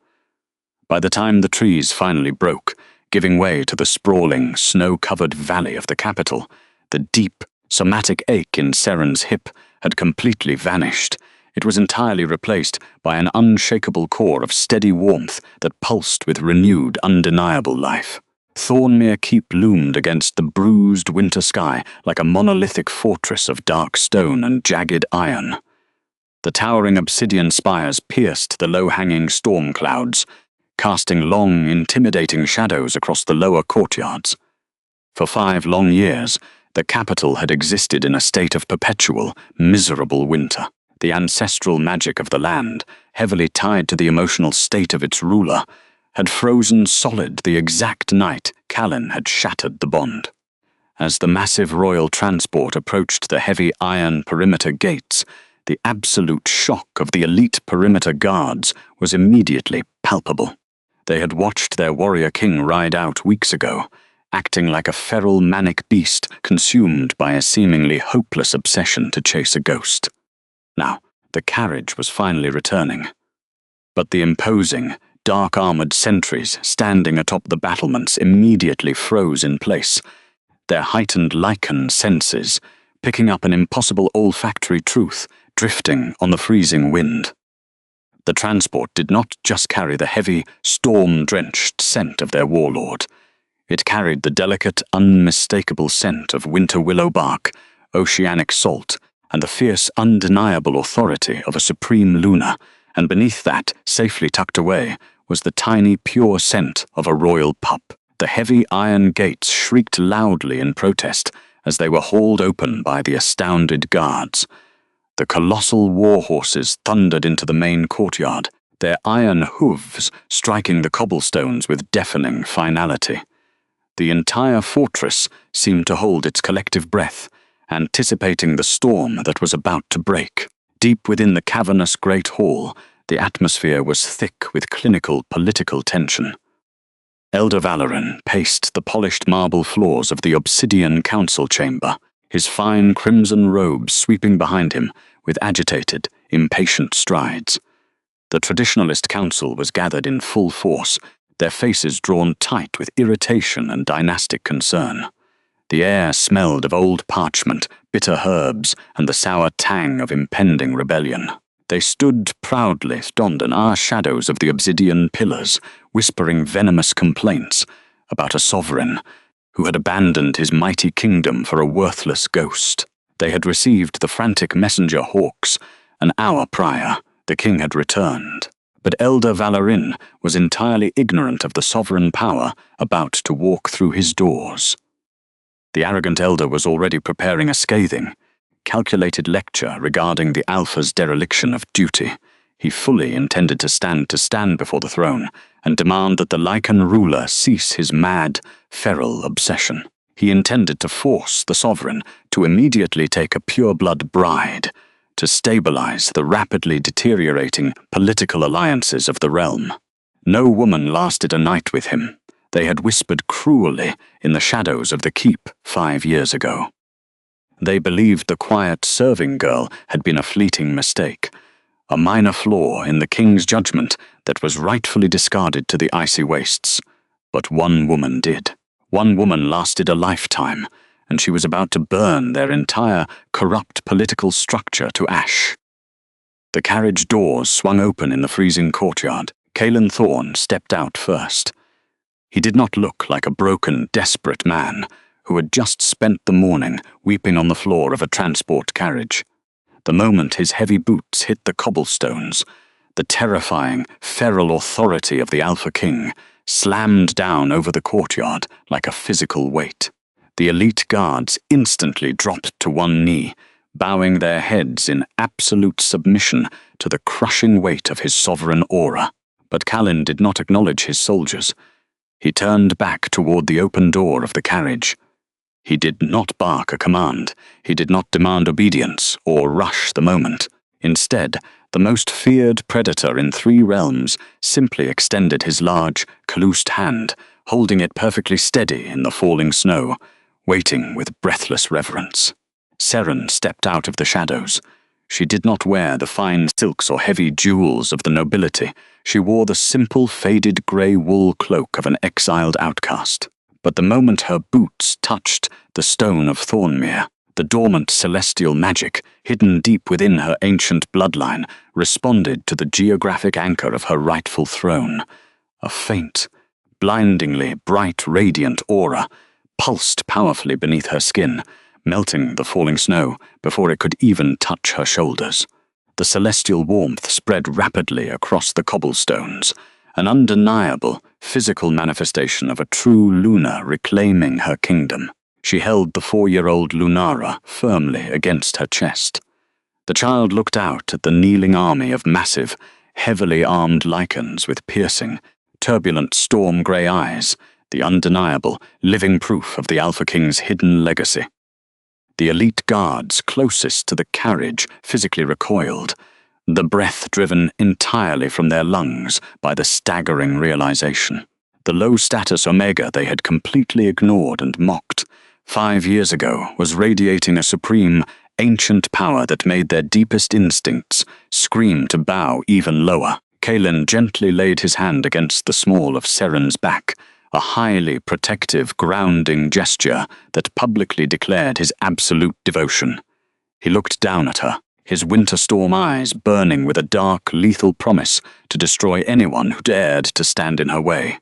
By the time the trees finally broke, giving way to the sprawling, snow-covered valley of the capital, the deep, somatic ache in Seren's hip had completely vanished. It was entirely replaced by an unshakable core of steady warmth that pulsed with renewed, undeniable life. Thornmere Keep loomed against the bruised winter sky like a monolithic fortress of dark stone and jagged iron. The towering obsidian spires pierced the low-hanging storm clouds, casting long, intimidating shadows across the lower courtyards. For 5 long years, the capital had existed in a state of perpetual, miserable winter. The ancestral magic of the land, heavily tied to the emotional state of its ruler, had frozen solid the exact night Kalin had shattered the bond. As the massive royal transport approached the heavy iron perimeter gates, the absolute shock of the elite perimeter guards was immediately palpable. They had watched their warrior king ride out weeks ago, acting like a feral manic beast consumed by a seemingly hopeless obsession to chase a ghost. Now, the carriage was finally returning. But the imposing, dark-armored sentries standing atop the battlements immediately froze in place, their heightened lichen senses picking up an impossible olfactory truth drifting on the freezing wind. The transport did not just carry the heavy, storm-drenched scent of their warlord. It carried the delicate, unmistakable scent of winter willow bark, oceanic salt, and the fierce, undeniable authority of a supreme Luna, and beneath that, safely tucked away, was the tiny, pure scent of a royal pup. The heavy iron gates shrieked loudly in protest as they were hauled open by the astounded guards. The colossal war horses thundered into the main courtyard, their iron hooves striking the cobblestones with deafening finality. The entire fortress seemed to hold its collective breath, anticipating the storm that was about to break. Deep within the cavernous great hall, the atmosphere was thick with clinical political tension. Elder Valorin paced the polished marble floors of the Obsidian council chamber, his fine crimson robes sweeping behind him with agitated, impatient strides. The Traditionalist Council was gathered in full force, their faces drawn tight with irritation and dynastic concern. The air smelled of old parchment, bitter herbs, and the sour tang of impending rebellion. They stood proudly donned in shadows of the obsidian pillars, whispering venomous complaints about a sovereign who had abandoned his mighty kingdom for a worthless ghost. They had received the frantic messenger hawks. An hour prior, the king had returned. But Elder Valorin was entirely ignorant of the sovereign power about to walk through his doors. The arrogant elder was already preparing a scathing, calculated lecture regarding the Alpha's dereliction of duty. He fully intended to stand before the throne and demand that the Lycan ruler cease his mad, feral obsession. He intended to force the sovereign to immediately take a pure-blood bride to stabilize the rapidly deteriorating political alliances of the realm. No woman lasted a night with him. They had whispered cruelly in the shadows of the keep 5 years ago. They believed the quiet serving girl had been a fleeting mistake, a minor flaw in the king's judgment that was rightfully discarded to the icy wastes. But one woman did. One woman lasted a lifetime, and she was about to burn their entire corrupt political structure to ash. The carriage doors swung open in the freezing courtyard. Kalin Thorne stepped out first. He did not look like a broken, desperate man who had just spent the morning weeping on the floor of a transport carriage. The moment his heavy boots hit the cobblestones, the terrifying, feral authority of the Alpha King slammed down over the courtyard like a physical weight. The elite guards instantly dropped to one knee, bowing their heads in absolute submission to the crushing weight of his sovereign aura. But Kalin did not acknowledge his soldiers. He turned back toward the open door of the carriage. He did not bark a command. He did not demand obedience or rush the moment. Instead, the most feared predator in 3 realms simply extended his large, calloused hand, holding it perfectly steady in the falling snow, waiting with breathless reverence. Seren stepped out of the shadows. She did not wear the fine silks or heavy jewels of the nobility. She wore the simple, faded grey wool cloak of an exiled outcast. But the moment her boots touched the stone of Thornmere, the dormant celestial magic, hidden deep within her ancient bloodline, responded to the geographic anchor of her rightful throne. A faint, blindingly bright, radiant aura pulsed powerfully beneath her skin, melting the falling snow before it could even touch her shoulders. The celestial warmth spread rapidly across the cobblestones, an undeniable physical manifestation of a true Luna reclaiming her kingdom. She held the 4-year-old Lunara firmly against her chest. The child looked out at the kneeling army of massive, heavily armed lichens with piercing, turbulent storm-grey eyes, the undeniable, living proof of the Alpha King's hidden legacy. The elite guards closest to the carriage physically recoiled, the breath driven entirely from their lungs by the staggering realization. The low-status Omega they had completely ignored and mocked 5 years ago was radiating a supreme, ancient power that made their deepest instincts scream to bow even lower. Kalin gently laid his hand against the small of Seren's back, a highly protective, grounding gesture that publicly declared his absolute devotion. He looked down at her, his winter storm eyes burning with a dark, lethal promise to destroy anyone who dared to stand in her way.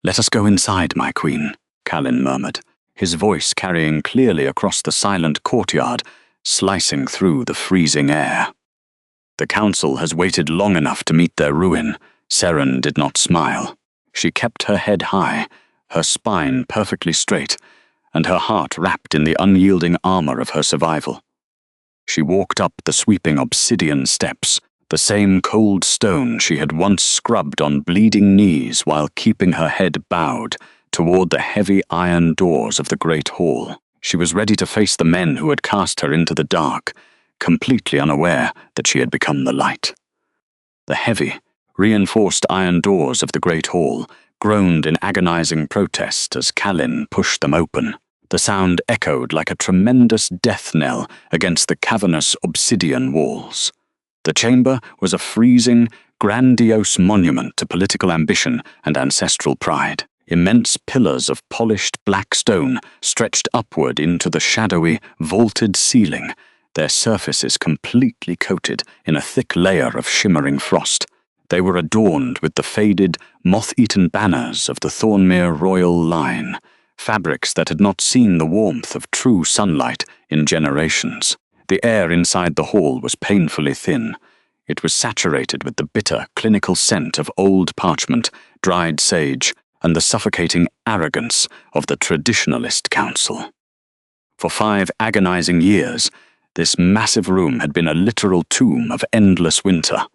"Let us go inside, my queen," Kalin murmured, his voice carrying clearly across the silent courtyard, slicing through the freezing air. "The council has waited long enough to meet their ruin." Seren did not smile. She kept her head high, her spine perfectly straight, and her heart wrapped in the unyielding armor of her survival. She walked up the sweeping obsidian steps, the same cold stone she had once scrubbed on bleeding knees while keeping her head bowed toward the heavy iron doors of the great hall. She was ready to face the men who had cast her into the dark, completely unaware that she had become the light. The heavy, reinforced iron doors of the great hall groaned in agonizing protest as Kalin pushed them open. The sound echoed like a tremendous death knell against the cavernous obsidian walls. The chamber was a freezing, grandiose monument to political ambition and ancestral pride. Immense pillars of polished black stone stretched upward into the shadowy, vaulted ceiling, their surfaces completely coated in a thick layer of shimmering frost. They were adorned with the faded, moth-eaten banners of the Thornmere royal line, fabrics that had not seen the warmth of true sunlight in generations. The air inside the hall was painfully thin. It was saturated with the bitter, clinical scent of old parchment, dried sage, and the suffocating arrogance of the Traditionalist Council. For 5 agonizing years, this massive room had been a literal tomb of endless winter.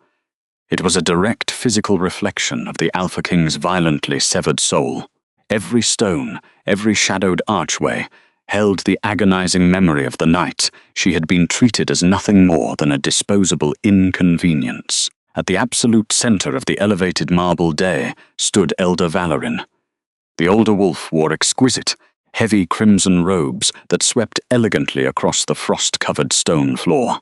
It was a direct physical reflection of the Alpha King's violently severed soul. Every stone, every shadowed archway, held the agonizing memory of the night she had been treated as nothing more than a disposable inconvenience. At the absolute center of the elevated marble dais stood Elder Valorin. The older wolf wore exquisite, heavy crimson robes that swept elegantly across the frost-covered stone floor.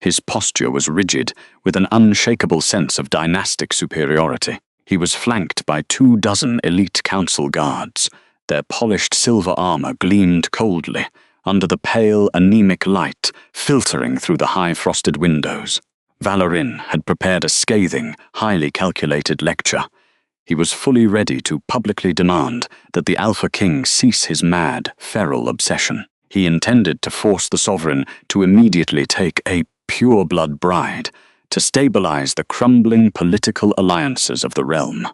His posture was rigid, with an unshakable sense of dynastic superiority. He was flanked by 24 elite council guards. Their polished silver armor gleamed coldly under the pale, anemic light filtering through the high-frosted windows. Valorin had prepared a scathing, highly calculated lecture. He was fully ready to publicly demand that the Alpha King cease his mad, feral obsession. He intended to force the sovereign to immediately take a pure-blood bride to stabilize the crumbling political alliances of the realm.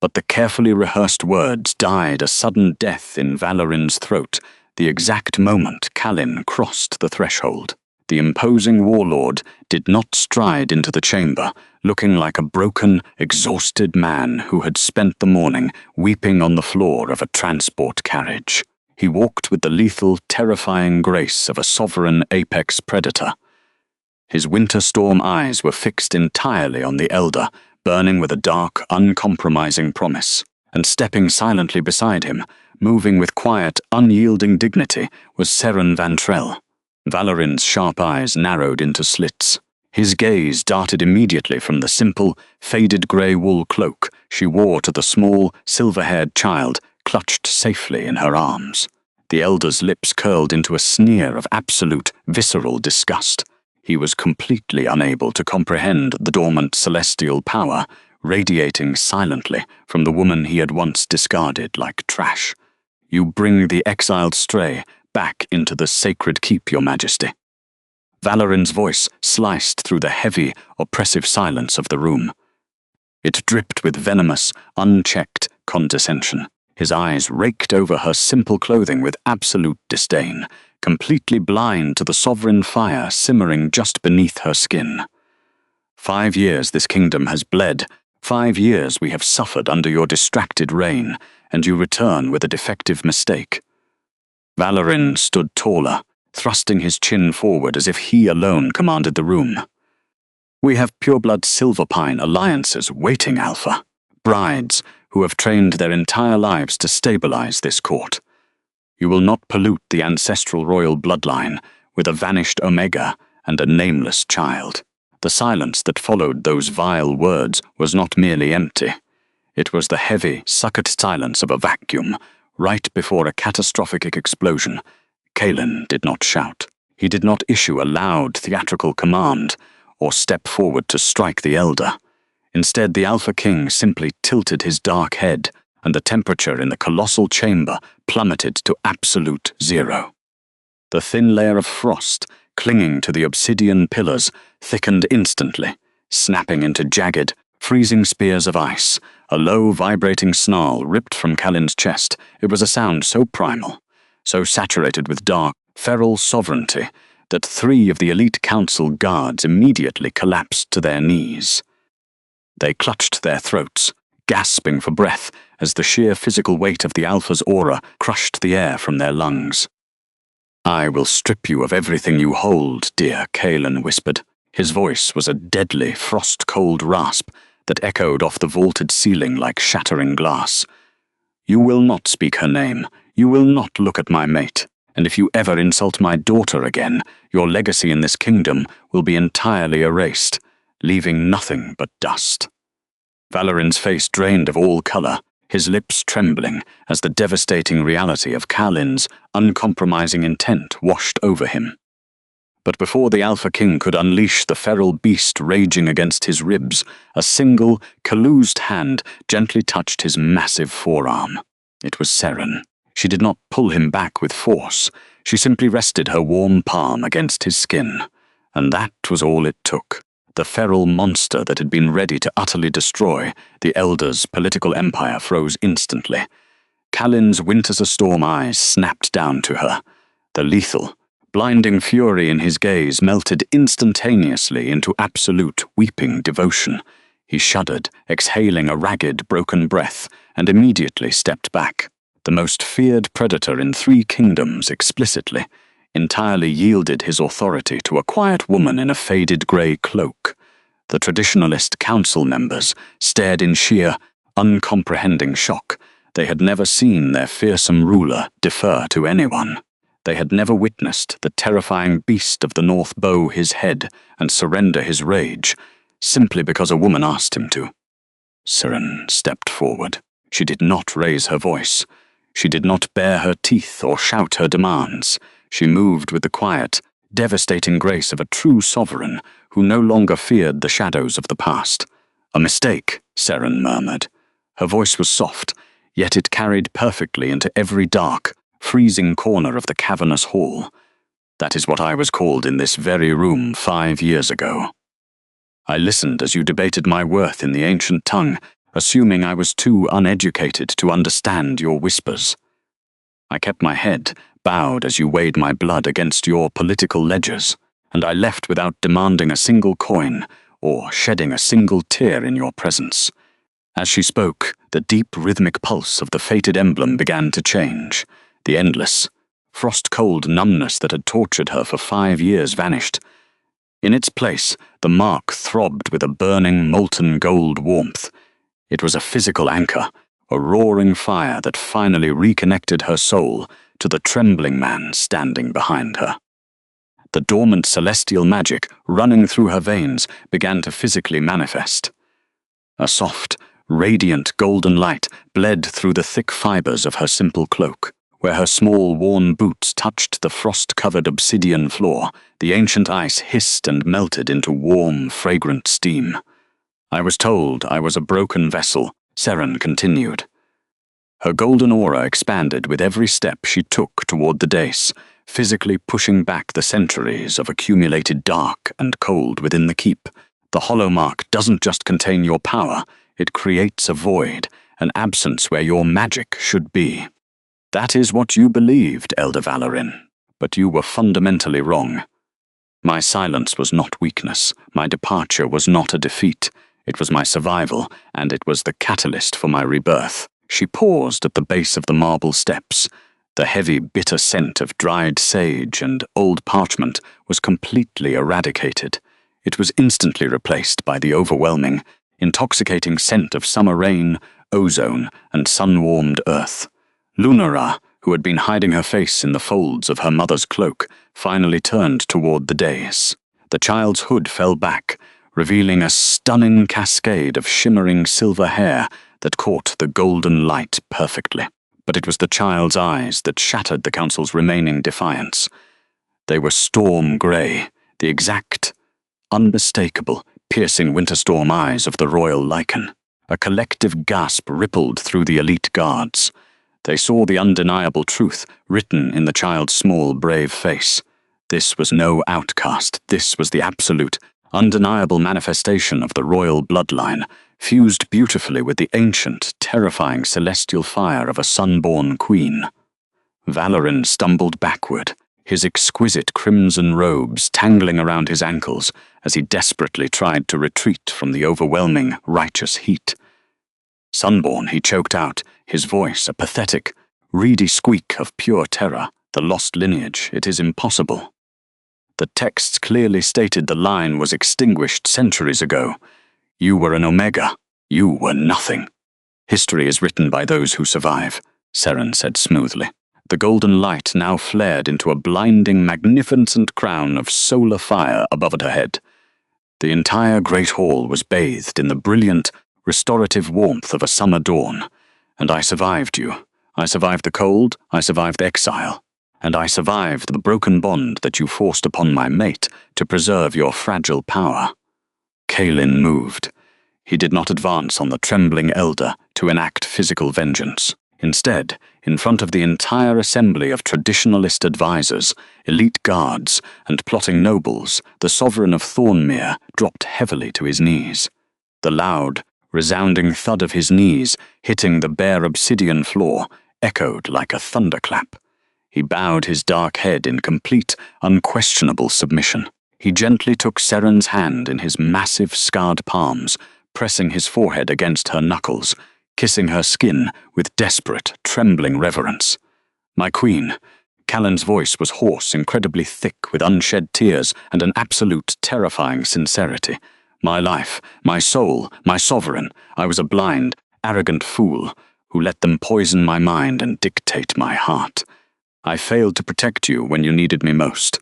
But the carefully rehearsed words died a sudden death in Valorin's throat the exact moment Kalin crossed the threshold. The imposing warlord did not stride into the chamber, looking like a broken, exhausted man who had spent the morning weeping on the floor of a transport carriage. He walked with the lethal, terrifying grace of a sovereign apex predator. His winter storm eyes were fixed entirely on the elder, burning with a dark, uncompromising promise. And stepping silently beside him, moving with quiet, unyielding dignity, was Seren Vantrell. Valorin's sharp eyes narrowed into slits. His gaze darted immediately from the simple, faded grey wool cloak she wore to the small, silver-haired child clutched safely in her arms. The elder's lips curled into a sneer of absolute, visceral disgust. He was completely unable to comprehend the dormant celestial power radiating silently from the woman he had once discarded like trash. "You bring the exiled stray back into the sacred keep, your majesty." Valorin's voice sliced through the heavy, oppressive silence of the room. It dripped with venomous, unchecked condescension. His eyes raked over her simple clothing with absolute disdain, completely blind to the sovereign fire simmering just beneath her skin. 5 years this kingdom has bled. 5 years we have suffered under your distracted reign, and you return with a defective mistake. Valorin stood taller, thrusting his chin forward as if he alone commanded the room. "We have pureblood Silverpine alliances waiting, Alpha. Brides who have trained their entire lives to stabilize this court. You will not pollute the ancestral royal bloodline with a vanished Omega and a nameless child." The silence that followed those vile words was not merely empty. It was the heavy, suckered silence of a vacuum, right before a catastrophic explosion. Kalin did not shout. He did not issue a loud, theatrical command, or step forward to strike the elder. Instead, the Alpha King simply tilted his dark head, and the temperature in the colossal chamber plummeted to absolute zero. The thin layer of frost clinging to the obsidian pillars thickened instantly, snapping into jagged, freezing spears of ice. A low, vibrating snarl ripped from Kalin's chest. It was a sound so primal, so saturated with dark, feral sovereignty, that 3 of the elite council guards immediately collapsed to their knees. They clutched their throats, gasping for breath as the sheer physical weight of the Alpha's aura crushed the air from their lungs. "I will strip you of everything you hold, dear," Kalin whispered. His voice was a deadly, frost-cold rasp that echoed off the vaulted ceiling like shattering glass. "You will not speak her name. You will not look at my mate. And if you ever insult my daughter again, your legacy in this kingdom will be entirely erased, leaving nothing but dust." Valorin's face drained of all color, his lips trembling as the devastating reality of Kalin's uncompromising intent washed over him. But before the Alpha King could unleash the feral beast raging against his ribs, a single, calloused hand gently touched his massive forearm. It was Seren. She did not pull him back with force. She simply rested her warm palm against his skin. And that was all it took. The feral monster that had been ready to utterly destroy the Elder's political empire froze instantly. Kalin's winter-storm eyes snapped down to her. The lethal, blinding fury in his gaze melted instantaneously into absolute weeping devotion. He shuddered, exhaling a ragged, broken breath, and immediately stepped back. The most feared predator in 3 kingdoms explicitly entirely yielded his authority to a quiet woman in a faded grey cloak. The traditionalist council members stared in sheer, uncomprehending shock. They had never seen their fearsome ruler defer to anyone. They had never witnessed the terrifying beast of the North bow his head and surrender his rage, simply because a woman asked him to. Seren stepped forward. She did not raise her voice. She did not bare her teeth or shout her demands. She moved with the quiet, devastating grace of a true sovereign who no longer feared the shadows of the past. "A mistake," Seren murmured. Her voice was soft, yet it carried perfectly into every dark, freezing corner of the cavernous hall. "That is what I was called in this very room 5 years ago. I listened as you debated my worth in the ancient tongue, assuming I was too uneducated to understand your whispers. I kept my head bowed as you weighed my blood against your political ledgers, and I left without demanding a single coin or shedding a single tear in your presence." As she spoke, the deep rhythmic pulse of the fated emblem began to change. The endless, frost-cold numbness that had tortured her for 5 years vanished. In its place, the mark throbbed with a burning, molten gold warmth. It was a physical anchor, a roaring fire that finally reconnected her soul to the trembling man standing behind her. The dormant celestial magic running through her veins began to physically manifest. A soft, radiant golden light bled through the thick fibers of her simple cloak. Where her small, worn boots touched the frost-covered obsidian floor, the ancient ice hissed and melted into warm, fragrant steam. I was told I was a broken vessel, Seren continued. Her golden aura expanded with every step she took toward the dais, physically pushing back the centuries of accumulated dark and cold within the keep. The hollow mark doesn't just contain your power, it creates a void, an absence where your magic should be. That is what you believed, Elder Valorin, but you were fundamentally wrong. My silence was not weakness, my departure was not a defeat. It was my survival, and it was the catalyst for my rebirth. She paused at the base of the marble steps. The heavy, bitter scent of dried sage and old parchment was completely eradicated. It was instantly replaced by the overwhelming, intoxicating scent of summer rain, ozone, and sun-warmed earth. Lunara, who had been hiding her face in the folds of her mother's cloak, finally turned toward the dais. The child's hood fell back, revealing a stunning cascade of shimmering silver hair that caught the golden light perfectly. But it was the child's eyes that shattered the council's remaining defiance. They were storm grey, the exact, unmistakable, piercing winterstorm eyes of the royal lichen. A collective gasp rippled through the elite guards. They saw the undeniable truth written in the child's small, brave face. This was no outcast. This was the absolute, undeniable manifestation of the royal bloodline, fused beautifully with the ancient, terrifying celestial fire of a sun-born queen. Valorin stumbled backward, his exquisite crimson robes tangling around his ankles as he desperately tried to retreat from the overwhelming, righteous heat. Sunborn, he choked out, his voice a pathetic, reedy squeak of pure terror. The lost lineage, it is impossible. The texts clearly stated the line was extinguished centuries ago. You were an Omega. You were nothing. History is written by those who survive, Seren said smoothly. The golden light now flared into a blinding, magnificent crown of solar fire above her head. The entire great hall was bathed in the brilliant, restorative warmth of a summer dawn. And I survived you. I survived the cold, I survived exile, and I survived the broken bond that you forced upon my mate to preserve your fragile power. Kalin moved. He did not advance on the trembling elder to enact physical vengeance. Instead, in front of the entire assembly of traditionalist advisors, elite guards, and plotting nobles, the sovereign of Thornmere dropped heavily to his knees. The loud, resounding thud of his knees hitting the bare obsidian floor echoed like a thunderclap. He bowed his dark head in complete, unquestionable submission. He gently took Seren's hand in his massive, scarred palms, pressing his forehead against her knuckles, kissing her skin with desperate, trembling reverence. My queen, Kalin's voice was hoarse, incredibly thick with unshed tears and an absolute, terrifying sincerity. My life, my soul, my sovereign, I was a blind, arrogant fool who let them poison my mind and dictate my heart. I failed to protect you when you needed me most,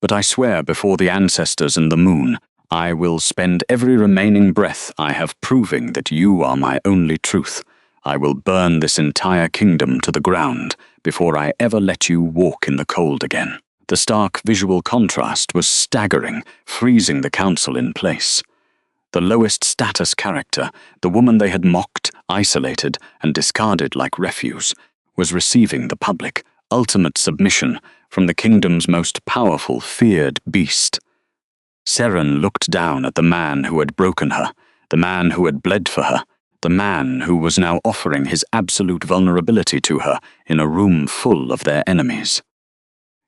but I swear before the ancestors and the moon, I will spend every remaining breath I have proving that you are my only truth. I will burn this entire kingdom to the ground before I ever let you walk in the cold again. The stark visual contrast was staggering, freezing the council in place. The lowest status character, the woman they had mocked, isolated, and discarded like refuse, was receiving the public, ultimate submission from the kingdom's most powerful, feared beast. Seren looked down at the man who had broken her, the man who had bled for her, the man who was now offering his absolute vulnerability to her in a room full of their enemies.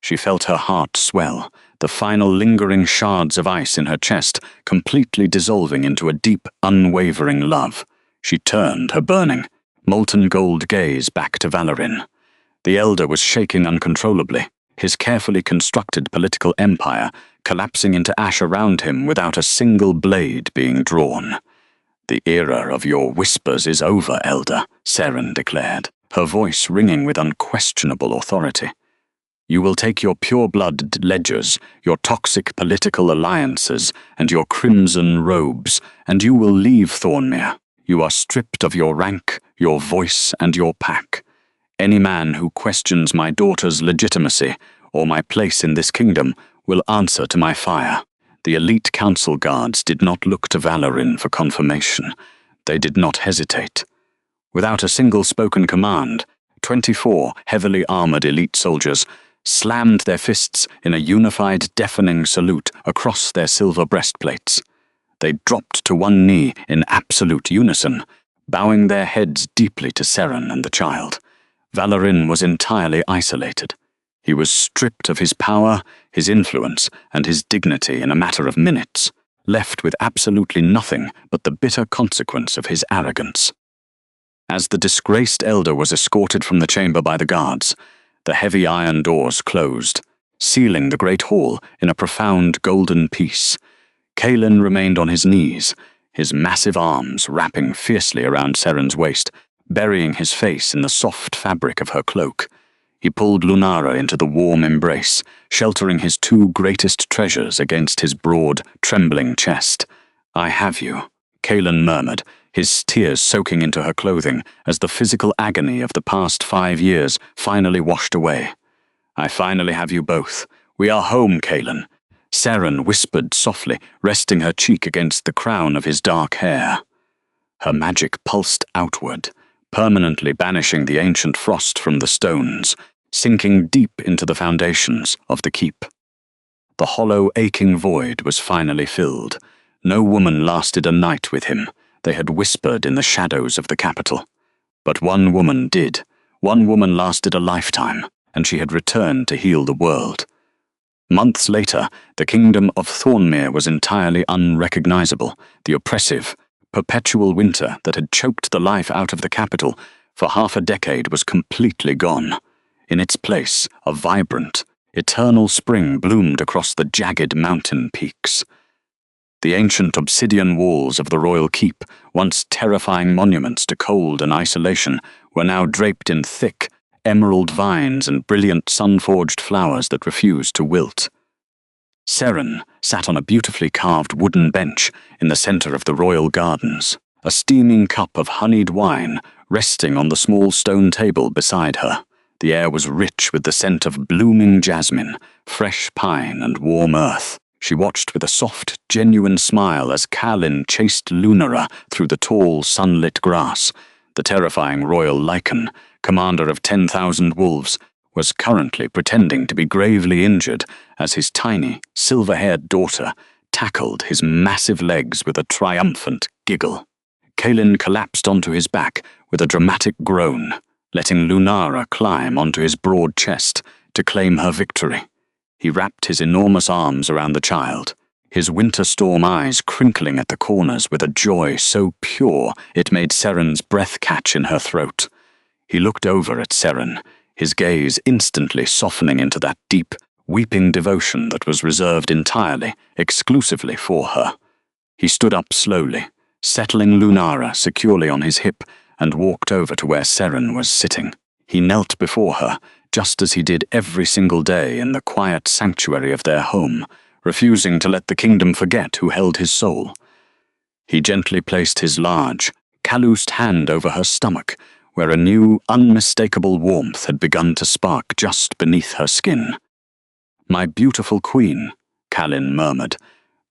She felt her heart swell, the final lingering shards of ice in her chest completely dissolving into a deep, unwavering love. She turned her burning, molten gold gaze back to Valorin. The elder was shaking uncontrollably, his carefully constructed political empire collapsing into ash around him without a single blade being drawn. The era of your whispers is over, Elder, Seren declared, her voice ringing with unquestionable authority. You will take your pure-blood ledgers, your toxic political alliances, and your crimson robes, and you will leave Thornmere. You are stripped of your rank, your voice, and your pack. Any man who questions my daughter's legitimacy or my place in this kingdom will answer to my fire. The elite council guards did not look to Valorin for confirmation. They did not hesitate. Without a single spoken command, 24 heavily armored elite soldiers slammed their fists in a unified, deafening salute across their silver breastplates. They dropped to one knee in absolute unison, bowing their heads deeply to Seren and the child. Valorin was entirely isolated. He was stripped of his power, his influence, and his dignity in a matter of minutes, left with absolutely nothing but the bitter consequence of his arrogance. As the disgraced elder was escorted from the chamber by the guards, the heavy iron doors closed, sealing the great hall in a profound golden peace. Kalin remained on his knees, his massive arms wrapping fiercely around Seren's waist, burying his face in the soft fabric of her cloak. He pulled Lunara into the warm embrace, sheltering his two greatest treasures against his broad, trembling chest. "I have you," Kalin murmured, his tears soaking into her clothing as the physical agony of the past 5 years finally washed away. "I finally have you both. We are home, Kalin," Seren whispered softly, resting her cheek against the crown of his dark hair. Her magic pulsed outward, permanently banishing the ancient frost from the stones, sinking deep into the foundations of the keep. The hollow, aching void was finally filled. No woman lasted a night with him. They had whispered in the shadows of the capital. But one woman did. One woman lasted a lifetime, and she had returned to heal the world. Months later, the kingdom of Thornmere was entirely unrecognizable. The oppressive, perpetual winter that had choked the life out of the capital for half a decade was completely gone. In its place, a vibrant, eternal spring bloomed across the jagged mountain peaks. The ancient obsidian walls of the royal keep, once terrifying monuments to cold and isolation, were now draped in thick, emerald vines and brilliant sun-forged flowers that refused to wilt. Seren sat on a beautifully carved wooden bench in the center of the royal gardens, a steaming cup of honeyed wine resting on the small stone table beside her. The air was rich with the scent of blooming jasmine, fresh pine, and warm earth. She watched with a soft, genuine smile as Kalin chased Lunara through the tall, sunlit grass. The terrifying royal lichen, commander of 10,000 wolves, was currently pretending to be gravely injured as his tiny, silver-haired daughter tackled his massive legs with a triumphant giggle. Kalin collapsed onto his back with a dramatic groan, letting Lunara climb onto his broad chest to claim her victory. He wrapped his enormous arms around the child, his winter storm eyes crinkling at the corners with a joy so pure it made Seren's breath catch in her throat. He looked over at Seren, his gaze instantly softening into that deep, weeping devotion that was reserved entirely, exclusively for her. He stood up slowly, settling Lunara securely on his hip, and walked over to where Seren was sitting. He knelt before her, just as he did every single day in the quiet sanctuary of their home, refusing to let the kingdom forget who held his soul. He gently placed his large, calloused hand over her stomach, where a new, unmistakable warmth had begun to spark just beneath her skin. "My beautiful queen," Kalin murmured,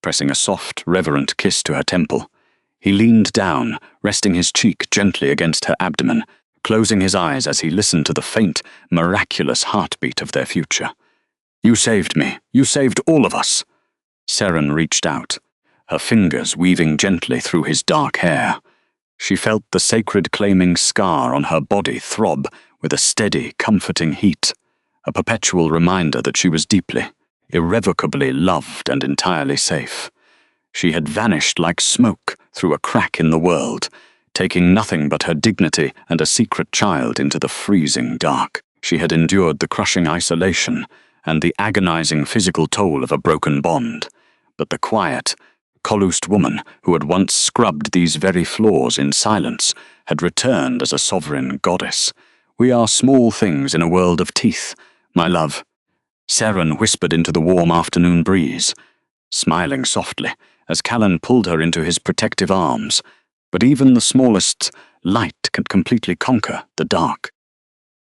pressing a soft, reverent kiss to her temple. He leaned down, resting his cheek gently against her abdomen, closing his eyes as he listened to the faint, miraculous heartbeat of their future. "You saved me. You saved all of us." Seren reached out, her fingers weaving gently through his dark hair. She felt the sacred claiming scar on her body throb with a steady, comforting heat, a perpetual reminder that she was deeply, irrevocably loved and entirely safe. She had vanished like smoke through a crack in the world, taking nothing but her dignity and a secret child into the freezing dark. She had endured the crushing isolation and the agonizing physical toll of a broken bond, but the quiet, collused woman who had once scrubbed these very floors in silence had returned as a sovereign goddess. "We are small things in a world of teeth, my love," Seren whispered into the warm afternoon breeze, smiling softly as Kalin pulled her into his protective arms. But even the smallest light can completely conquer the dark.